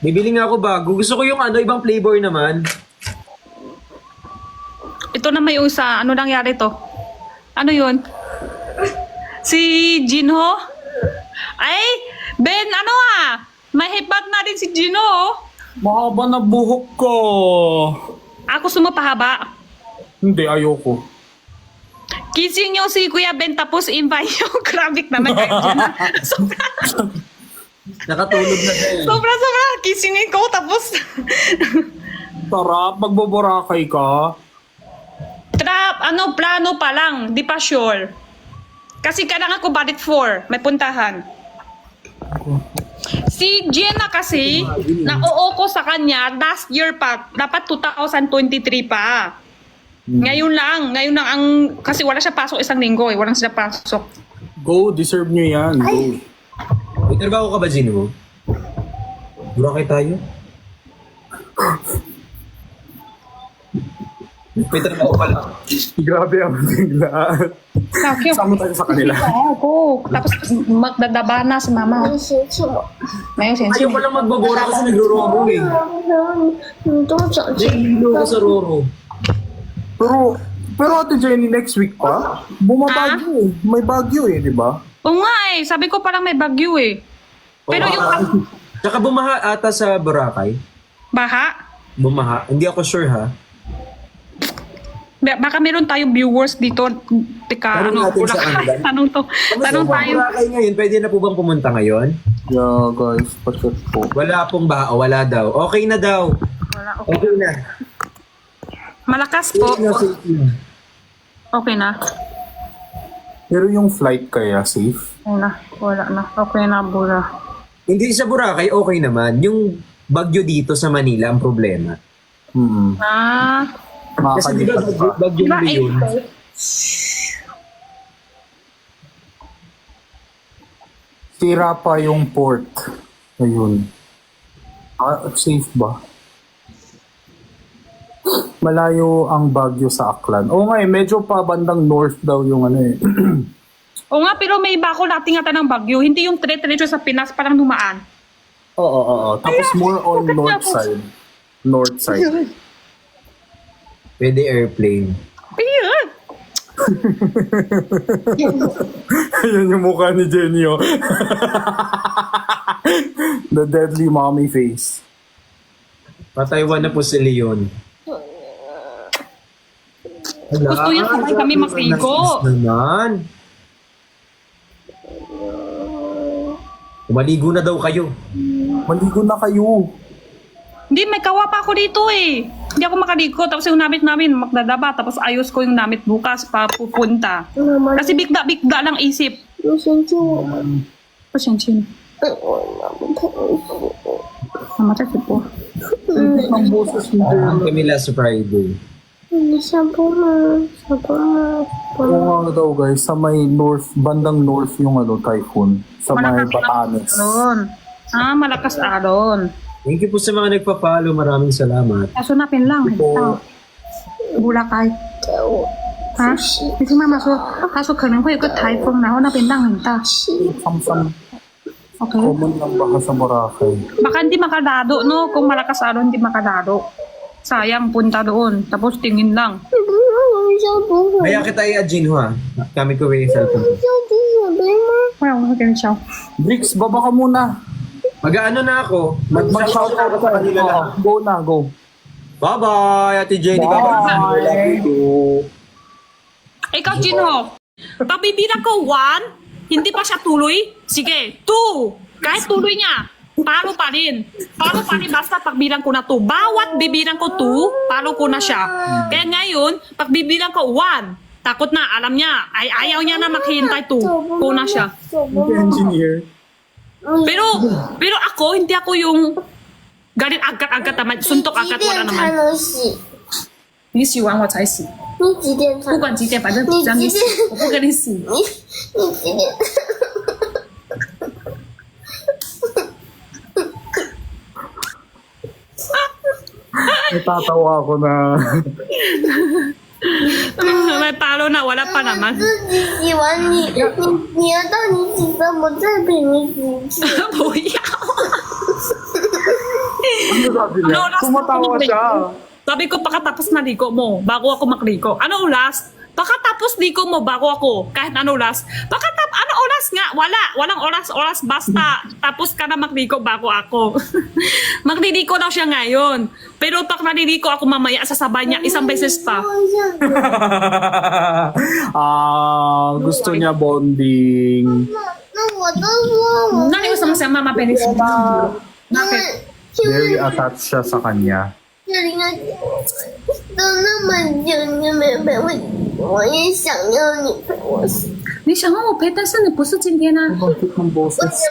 Speaker 3: Bibili nga ako bago. Gusto ko yung ibang flavor naman.
Speaker 5: Ito na may isa. Ano nangyari to? Ano yun? Si Jinho? Ay, Ben, may hipag na din si Jinho.
Speaker 2: Mahaba na buhok ko.
Speaker 5: Ako sumapahaba.
Speaker 2: Hindi, ayoko.
Speaker 5: Kissing yung si Kuya Ben tapos invite yung graphic naman kayo dyan.
Speaker 3: Nakatulog na siya eh.
Speaker 5: Sobra. Kissingin ko tapos
Speaker 2: Sarap, magboborakay ka.
Speaker 5: plano pa lang, di pa sure. Kasi kailangan ko budget 4, may puntahan. Si Jenna kasi, na-oo ko sa kanya, last year pa, dapat 2023 pa. Ngayon lang kasi wala siya pasok isang linggo eh, walang siya pasok.
Speaker 2: Go, deserve nyo yan. Go.
Speaker 3: May trabaho ka ba, Gino? Boracay tayo? May trabaho ka lang.
Speaker 2: Grabe ang bigla. Sama tayo sa kanila.
Speaker 5: Ako. Tapos magdadaba na si mama. May sense.
Speaker 3: Ayaw ko lang magbabora kasi nagro-roro eh. Nahihilo ka sa roro.
Speaker 2: Pero Ate Jenny, next week pa, bumabagyo eh. May bagyo eh, di ba?
Speaker 5: Oo nga eh. Sabi ko parang may bagyo eh. Pero yung
Speaker 3: Tsaka bumaha ata sa Boracay.
Speaker 5: baha,
Speaker 3: Bumaha. Hindi ako sure ha.
Speaker 5: Baka meron tayong viewers dito. Teka,
Speaker 3: Tanong natin sa kanila.
Speaker 5: Tanong tayo.
Speaker 3: Boracay ngayon, pwede na po bang pumunta ngayon?
Speaker 2: Yeah, guys, pacheck po.
Speaker 3: Wala pong ba? O wala daw. Okay na daw.
Speaker 5: Wala, okay.
Speaker 3: Okay na.
Speaker 5: Malakas po.
Speaker 3: Okay na, safe na.
Speaker 5: Okay na.
Speaker 2: Pero yung flight kaya safe?
Speaker 5: Wala na. Okay na, bura.
Speaker 3: Hindi sa Boracay, okay naman. Yung bagyo dito sa Manila ang problema.
Speaker 5: Ah,
Speaker 3: Kasi di ba bagyo
Speaker 5: diba
Speaker 3: yun?
Speaker 5: April?
Speaker 2: Sira pa yung port. Ayun. Safe ba? Malayo ang Baguio sa Aklan. Oo nga medyo pa bandang north daw yung ano eh.
Speaker 5: Oo nga, pero may iba ako nating ata ng Bagyo. Hindi yung dire-diretso sa Pinas, parang dumaan.
Speaker 2: Oo. Tapos more on north side. North side.
Speaker 3: Pwede airplane.
Speaker 5: Ayun.
Speaker 2: Yan yung mukha ni Jenny, oh. The deadly mommy face.
Speaker 3: Pataywan na po si Leon.
Speaker 5: Gusto niya sabay kami magrigo.
Speaker 3: Naman. Maligo na daw kayo.
Speaker 2: Maligo na kayo.
Speaker 5: Hindi, may kawa pa ako dito eh. Hindi ako makaligo. Tapos yung namit namin, magdadaba. Tapos ayos ko yung namit bukas pa pupunta. Kasi bigda lang isip. Pasensya. Namatay po.
Speaker 2: Ang boses ni Jenny.
Speaker 3: Kami last Friday.
Speaker 2: Oo nga daw guys, sa may north, bandang north yung ano, typhoon. Sa may Batanes.
Speaker 5: Alon. Malakas alon.
Speaker 3: Thank you po sa mga nagpa-follow. Maraming salamat.
Speaker 5: Kaso napin lang. Ito. Bulakay. Ha? 你听妈妈说，她说可能会有个台风，然后那边浪很大。
Speaker 2: Samsam
Speaker 5: Okay.
Speaker 2: common lang baka sa Boracay.
Speaker 5: Baka hindi makadado, no? Kung malakas alon, hindi makadado. Sayang, punta doon. Tapos tingin lang.
Speaker 3: Kaya kita i-adjin ho ha. Kami ko yung cellphone.
Speaker 5: Well, okay, siya.
Speaker 2: Bricks, baba ka muna.
Speaker 3: Mag-ano na ako.
Speaker 2: Mag-shout out ka sa kanila lang. Go na, go.
Speaker 3: Bye-bye, Ate Jenny.
Speaker 2: Bye.
Speaker 5: Ikaw, Jinho. Pag bibilang ko 1, hindi pa siya tuloy. Sige, 2. Kahit tuloy niya, palo pa rin. Palo pa rin basta pagbilang ko na 2. Bawat bibilang ko 2, palo ko na siya. Kaya ngayon, pag bibilang ko 1, takot na, alam niya, ayaw niya na maghihintay 2. Kuna siya.
Speaker 2: Engineer.
Speaker 5: Pero ako, hindi ako yung galit agad-agad naman, suntok agad, wala naman. 你洗完我才洗，
Speaker 6: 你几点才？
Speaker 5: 不管几点，反正只要你洗，我不跟你洗。
Speaker 6: 你几点？
Speaker 2: Natatawa ako na.
Speaker 5: May palo na, wala pa naman.
Speaker 6: 自己洗完你要到你洗的，我再陪你洗一次。
Speaker 5: 不要。
Speaker 2: Ano sabi niya?
Speaker 5: Ano, last
Speaker 2: Tumatawa
Speaker 5: na-
Speaker 2: siya.
Speaker 5: Sabi ko, pakatapos maligo mo, bago ako makligo. Ano oras? Pakatapos ligo mo, bago ako. Kahit ano oras. Ano oras nga? Walang oras. Basta tapos ka na makligo bago ako. Magliligo daw siya ngayon. Pero pag naliligo ako mamaya, sasabay niya isang beses pa.
Speaker 2: Gusto niya bonding.
Speaker 6: 那我都说我
Speaker 5: Nani gusto mo siya mama penis? Bakit?
Speaker 2: Very attached siya sa kanya.
Speaker 6: 这里呢，都那么久你没陪我也想要你陪我洗。
Speaker 5: 你想让我陪，但是你不是今天啊。
Speaker 2: Bakit ng boses?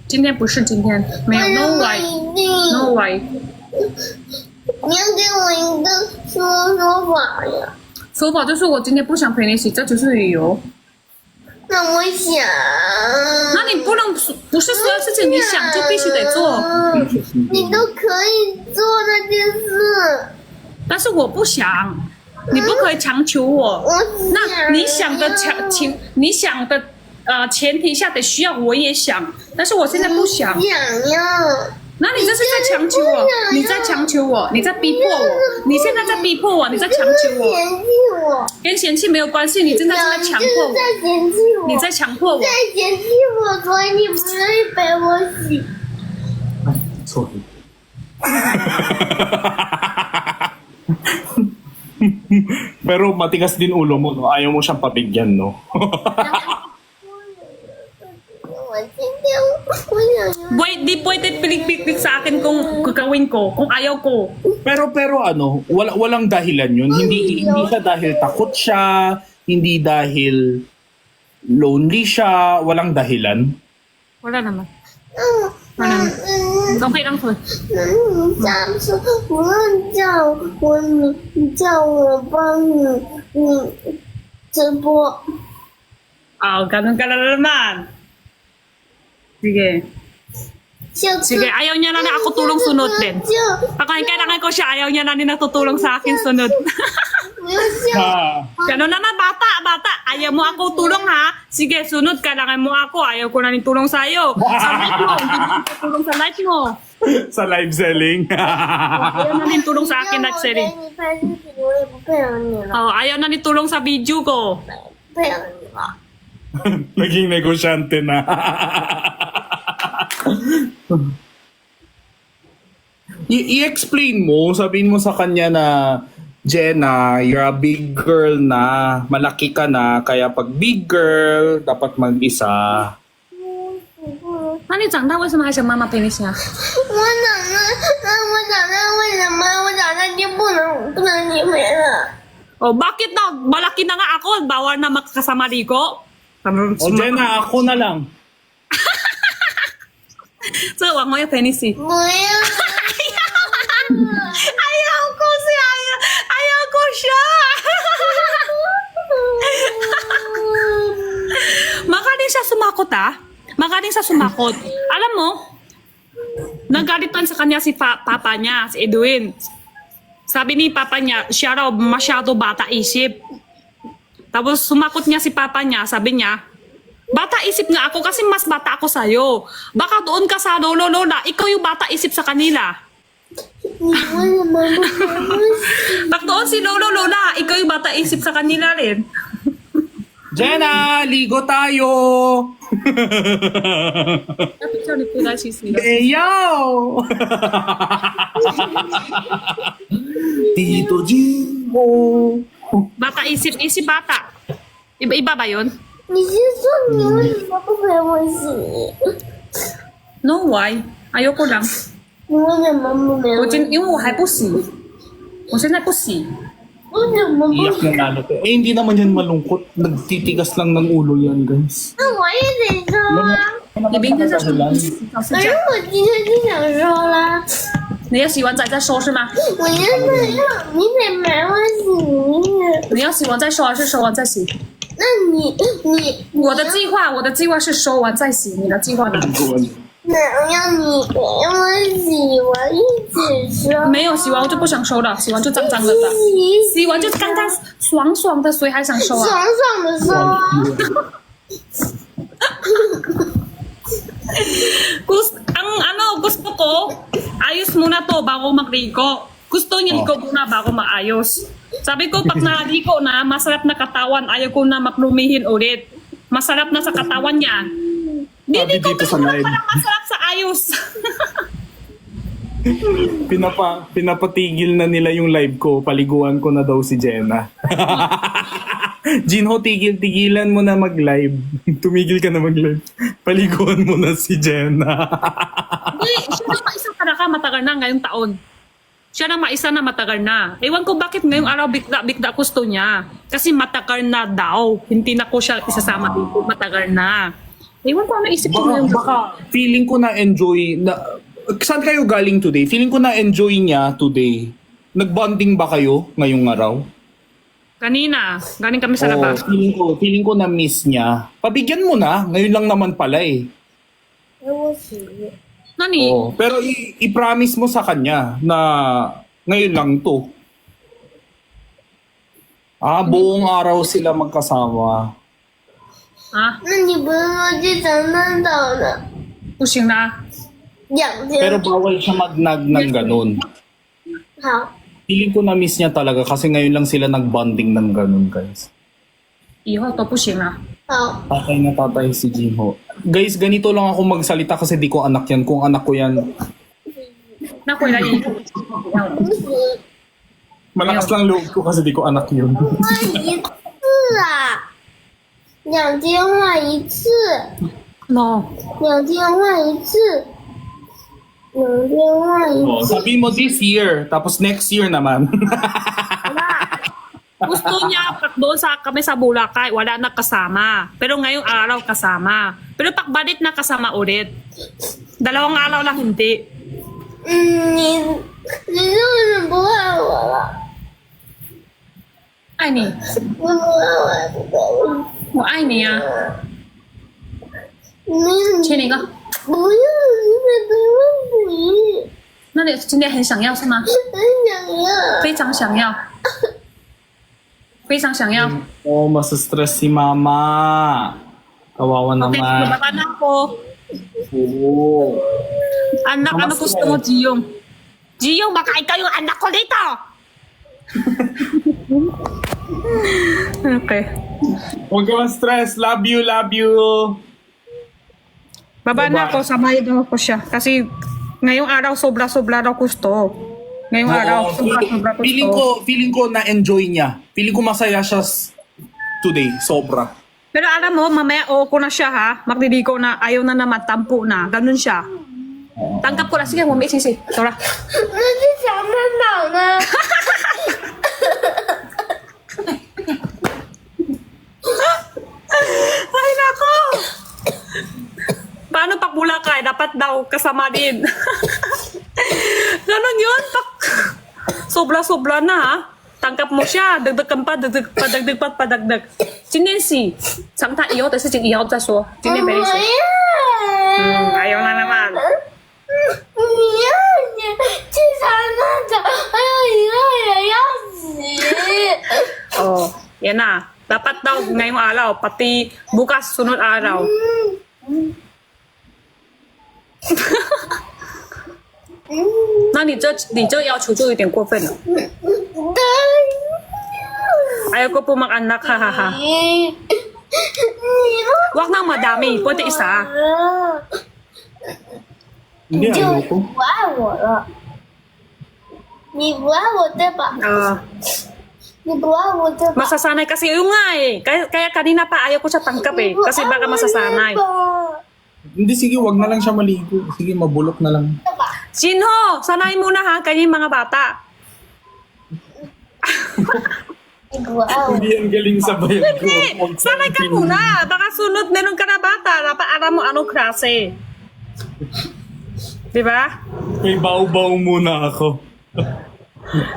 Speaker 5: 今天不是今天，没有 no
Speaker 6: 我
Speaker 5: way
Speaker 6: 一定，
Speaker 5: no way。
Speaker 6: 你要给我一个说法呀。
Speaker 5: 说法就是我今天不想陪你洗，这就是理由。
Speaker 6: 那我想，
Speaker 5: 那你不能不是所有事情你想就必须得做，
Speaker 6: 你都可以做那件事。
Speaker 5: 但是我不想，你不可以强求我。
Speaker 6: 我
Speaker 5: 那你想的你想的前提下得需要我也想，但是我现在不想。
Speaker 6: 想要。
Speaker 5: 那你这是在强求我，你在强求我，你在逼迫我，你现在在逼迫我，你在强求我，
Speaker 6: 嫌弃我，
Speaker 5: 跟嫌弃没有关系，你真的是在强迫我，
Speaker 6: 在嫌弃我，
Speaker 5: 你在强迫我
Speaker 6: 在。嫌弃我，所以你不愿意陪我洗。
Speaker 2: Sorry. Pero matigas din ulo mo, no? Ayaw mo siyang pabigyan, no?
Speaker 6: 我今天我想要
Speaker 5: Di pwede pilik-pilik sa akin kung gagawin ko, kung ayaw ko.
Speaker 2: Pero ano, walang dahilan yun. Hindi siya dahil takot siya, hindi dahil lonely siya, walang dahilan.
Speaker 5: Wala naman.
Speaker 6: 嗯
Speaker 5: Okay lang po.
Speaker 6: 你下次不要叫我，你叫我帮你直播。
Speaker 5: Ganun ka na naman. Sige.
Speaker 6: 下次
Speaker 5: Sige, ayaw niya na ako tulong sunod din.
Speaker 6: 叫
Speaker 5: Pag kailangan ko siya, ayaw niya na din natutulong sa akin sunod.
Speaker 6: 不要叫
Speaker 2: Ha?
Speaker 5: Ganun naman, bata. Ayaw mo ako tulong ha? Sige, sunod, kailangan mo ako. Ayaw ko na rin tulong sa'yo. Sa live mo, hindi mo ako tulong sa live mo.
Speaker 2: Sa live selling.
Speaker 5: Ayaw na rin tulong sa akin,
Speaker 6: 让
Speaker 5: live
Speaker 6: 我
Speaker 5: selling.
Speaker 6: 给你拍视频，我也不配合你了，
Speaker 5: Ayaw na rin tulong sa video ko.
Speaker 6: 配合你了。
Speaker 2: Naging negosyante na. I-explain mo, sabihin mo sa kanya na, Jenna, you're a big girl na, malaki ka na, kaya pag big girl, dapat mag-isa.
Speaker 5: 那你长大为什么还想妈妈陪你呀？
Speaker 6: 我长大，那我长大为什么我长大就不能你陪了？
Speaker 5: Oh, bakit daw? Malaki na nga ako. Bawal na makakasama Rico.
Speaker 2: O Jenna, ako na lang.
Speaker 5: 这个我要陪你洗。
Speaker 6: 不要，
Speaker 5: Ayaw ko siya. Ayaw ko siya. Magaling siya sumakot Magaling siya sumakot. Alam mo, nagalitan sa kanya si papa niya, si Edwin. Sabi ni papa niya, siya raw masyado bata isip. Tapos sumakot niya si papa niya, sabi niya, bata isip nga ako kasi mas bata ako sa'yo. Baka doon ka sa lolo-lola, ikaw yung bata isip sa kanila.
Speaker 6: 你为什么不陪我洗？
Speaker 5: Bak doon si lolo-lola, ikaw yung bata isip sa kanila rin.
Speaker 2: Jenna, ligo tayo! Eyaw! Tito Jimbo!
Speaker 5: Bata isip bata. Iba-iba ba yun?
Speaker 6: 你是说你为什么不陪我洗？
Speaker 5: No, why? Ayoko lang.
Speaker 6: 你为什么不陪我洗？
Speaker 5: 因为我还不洗。我现在不洗。
Speaker 6: 为什么不？
Speaker 2: Iyak na lalo. Eh, hindi naman yan malungkot. Nagtitigas lang ng ulo yan, guys.
Speaker 6: 那我也得说啊。
Speaker 5: 你明天再说。
Speaker 6: 可是我今天就想说了，
Speaker 5: 你要洗完澡再说是吗？
Speaker 6: 我现在要你得陪我洗。
Speaker 5: 你要洗完再说还是收完再洗？
Speaker 6: 那你
Speaker 5: 我的计划是收完再洗。你的计划呢？
Speaker 6: 哪让你陪我洗？我一起说。
Speaker 5: 没有洗完我就不想收了，洗完就脏脏的了。洗完就干干爽爽的，谁还想收啊？
Speaker 6: 爽爽的说啊。
Speaker 5: gusto ko, ayos muna to bago magliko. Gusto niya liko muna bago maayos. Sabi ko, pag naliko na, masarap na katawan, ayaw ko na maklumihin ulit. Masarap na sa katawan niya.
Speaker 2: Sabi
Speaker 5: Dito
Speaker 2: dito sa
Speaker 5: ko
Speaker 2: live.
Speaker 5: parang masarap sa ayos.
Speaker 2: Pinapatigil na nila yung live ko. Paliguan ko na daw si Jenna. Jinho, tigilan mo na mag-live. Tumigil ka na mag-live. Paliguan mo na si Jenna.
Speaker 5: Hindi, siya nang maisa talaga matagal na ngayong taon. Siya nang maisa na matagal na. Ewan ko bakit ngayong araw bigla gusto niya. Kasi matagal na daw. Hindi na ko siya isasama dito. Matagal na. Ewan ko ano isip ko ngayon.
Speaker 2: Baka feeling ko na-enjoy. Saan kayo galing today? Feeling ko na-enjoy niya today. Nag-bonding ba kayo ngayong araw?
Speaker 5: Kanina, galing kami sa labas.
Speaker 2: Feeling ko na-miss niya. Pabigyan mo na. Ngayon lang naman pala eh.
Speaker 6: 陪我洗。
Speaker 5: Nani?
Speaker 2: Oo. Pero i-promise mo sa kanya na ngayon lang to. Buong araw sila magkasama.
Speaker 5: Ah,
Speaker 6: 那你不是说去长滩岛的
Speaker 5: 不行啦。
Speaker 6: 2
Speaker 2: Pero
Speaker 6: 天？
Speaker 2: bawal siya mag-nag ng ganun.
Speaker 6: 好，
Speaker 2: Feeling ko na-miss niya talaga kasi ngayon lang sila nag-bonding ng ganun, guys.
Speaker 5: 以后都不行啦。
Speaker 6: 好，
Speaker 2: Tatay na tatay si Jinho. Guys, ganito lang ako magsalita kasi di ko anak yan. Kung anak ko yan,
Speaker 5: 那回来以后，
Speaker 6: 不行。
Speaker 2: Malakas lang loob ko kasi di ko anak yun.
Speaker 6: 一次啊，两天换一次，
Speaker 5: No.
Speaker 6: 两天换一次，两天换一
Speaker 2: Oh,
Speaker 6: 次。
Speaker 2: sabi mo this year, tapos next year naman.
Speaker 5: Gusto niya doon kami sa Boracay, wala na kasama. Pero ngayong araw kasama. Pero pagbalik na kasama ulit. 2 araw lang hindi.
Speaker 6: 你是为什么不爱我了？
Speaker 5: Ay ni.
Speaker 6: 我不爱我了。
Speaker 5: Mo ay niya.
Speaker 6: 你
Speaker 5: 亲一个。
Speaker 6: 不要，你在对我比，
Speaker 5: 那你今天很想要是吗？
Speaker 6: 很想要。
Speaker 5: 非常想要。非常想要。
Speaker 2: Oh, masa-stress si mama. Kawawa
Speaker 5: Okay,
Speaker 2: naman.
Speaker 5: bababa na ako.
Speaker 2: Oo.
Speaker 5: Anak, ano gusto mo, Giyong? Giyong, baka ikaw yung anak ko dito! Okay.
Speaker 2: Huwag ka ma-stress. Love you, love you.
Speaker 5: Baba na ako, samayin mo ko siya. Kasi ngayong araw, sobra-sobra daw gusto. Ngayong araw, sobra-sobra gusto.
Speaker 2: Feeling ko na-enjoy niya. Feeling ko masaya siya today. Sobra.
Speaker 5: Pero alam mo, mamaya ko na siya ha. Magdidiko na, ayaw na naman, tampo na. Ganun siya. Tangkap ko na. Sige, mami, sisi. Tora.
Speaker 6: 那是小奔跑呢？
Speaker 5: Ay, nako! Paano pag Boracay? Dapat daw kasama din. Ganon yun. Sobra-sobra na ha. Tangkap mo siya. Dagdag pa, dagdag pa, dagdag pa, padagdag. 今天是常态以后的事情以后再说。今天没事。ayaw na naman.
Speaker 6: 你要你去尝那个，还有以后也要洗。
Speaker 5: Oh, yan na. Dapat daw ngayong araw, pati bukas sunod araw. Na 你这要求就有点过分了。Ayaw ko po mag-anak, ha ha ha.
Speaker 6: 你
Speaker 5: Wag nang madami, pwede isa.
Speaker 2: Hindi,
Speaker 6: 就
Speaker 2: ayoko.
Speaker 6: 不爱我了，你不爱我对吧？ 你不爱我对吧？
Speaker 5: Masasanay kasi yung nga eh. Kaya kanina pa ayaw ko siya tangkap eh. Kasi baka masasanay.
Speaker 2: Hindi, sige, wag na lang siya maligo. Sige, mabulok na lang.
Speaker 5: Jinho, sanay muna ha, kayo yung mga bata.
Speaker 6: 你不爱我，
Speaker 2: Hindi ang galing sa bayan ko.
Speaker 5: Eh, sanay ka muna. Baka sunod meron ka na bata. Dapat alam mo anong klase. Diba?
Speaker 2: May baw-baw muna ako.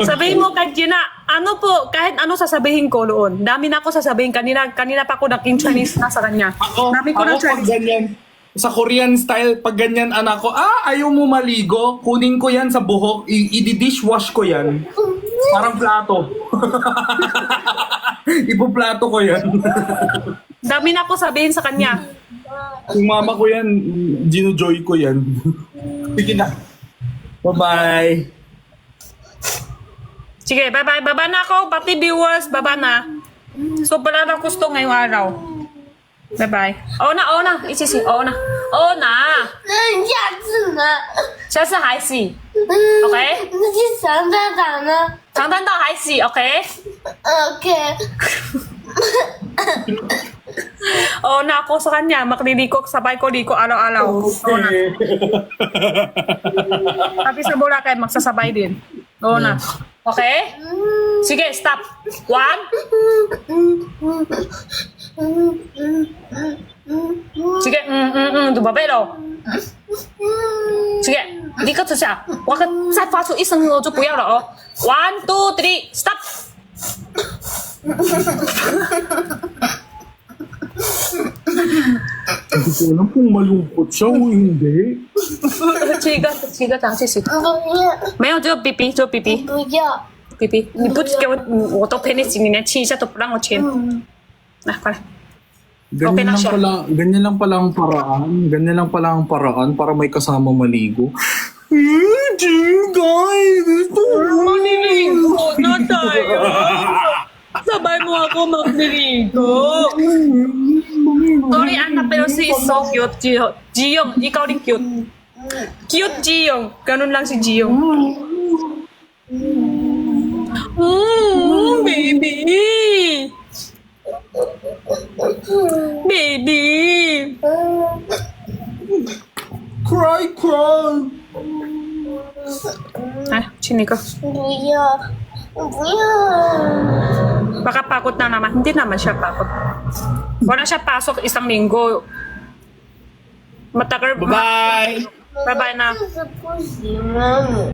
Speaker 5: Sabihin mo kay Gina, ano po, kahit ano sasabihin ko noon. Dami na ako sasabihin. Kanina pa ako naging Chinese na sa kanya. Dami ko ng
Speaker 2: Ako pag
Speaker 5: Chinese.
Speaker 2: ganyan, sa Korean style, pag ganyan anak ko, ayaw mo maligo, kunin ko yan sa buhok, i-dishwash ko yan. Parang plato. Ipo-plato ko yan.
Speaker 5: Dami na ako sabihin sa kanya.
Speaker 2: Yung mama ko yan, ginujoy ko yan. Sige na. Bye-bye.
Speaker 5: Sige, bye-bye. Baba na ako. Pati viewers, baba na. So, pala na gusto ngayong araw. Bye-bye. Oo na. Isisi. Oo na.
Speaker 6: 那你下次呢？
Speaker 5: 下次还洗。
Speaker 6: 嗯
Speaker 5: OK
Speaker 6: 那去长大岛呢
Speaker 5: 长滩道还洗，OK？
Speaker 6: ？OK。
Speaker 5: Oo na ako sa kanya. Magliliko, sabay ko liko araw-araw. Oo na. Pati sa Boracay, magsasabay din. Oo na. Okay? Sige, stop. 1. Sige, dumabay daw. Sige, 立刻坐下。我再发出一声我就不要了哦。1, 2, 3, stop.
Speaker 2: Hindi ko alam kung malungkot siya o hindi.
Speaker 5: 七个张，谢谢。
Speaker 6: 不要，
Speaker 5: 没有，只有 BB， 只有 BB。
Speaker 6: 不要。
Speaker 5: BB， 你不给我，我都陪你亲，你连亲一下都不让我亲。来，快来。Okay na siya.
Speaker 2: Ganyan lang pala ang paraan. Ganyan lang pala ang paraan para may kasama maligo. Guys,
Speaker 5: Maniligo na tayo. Sabay mo ako magliligo. Sorry, anak, pero si so cute. Jiyong, ikaw rin cute. Cute, Jiyong. Ganun lang si Jiyong. Baby! Baby!
Speaker 2: Cry, cry.
Speaker 5: Ay, chinika.
Speaker 6: 不要，不要。
Speaker 5: Baka pakot na naman. Hindi naman siya pakot. Wala siya pasok isang linggo. Matagal.
Speaker 2: Bye.
Speaker 5: Bye-bye na.
Speaker 6: 这是不行啊。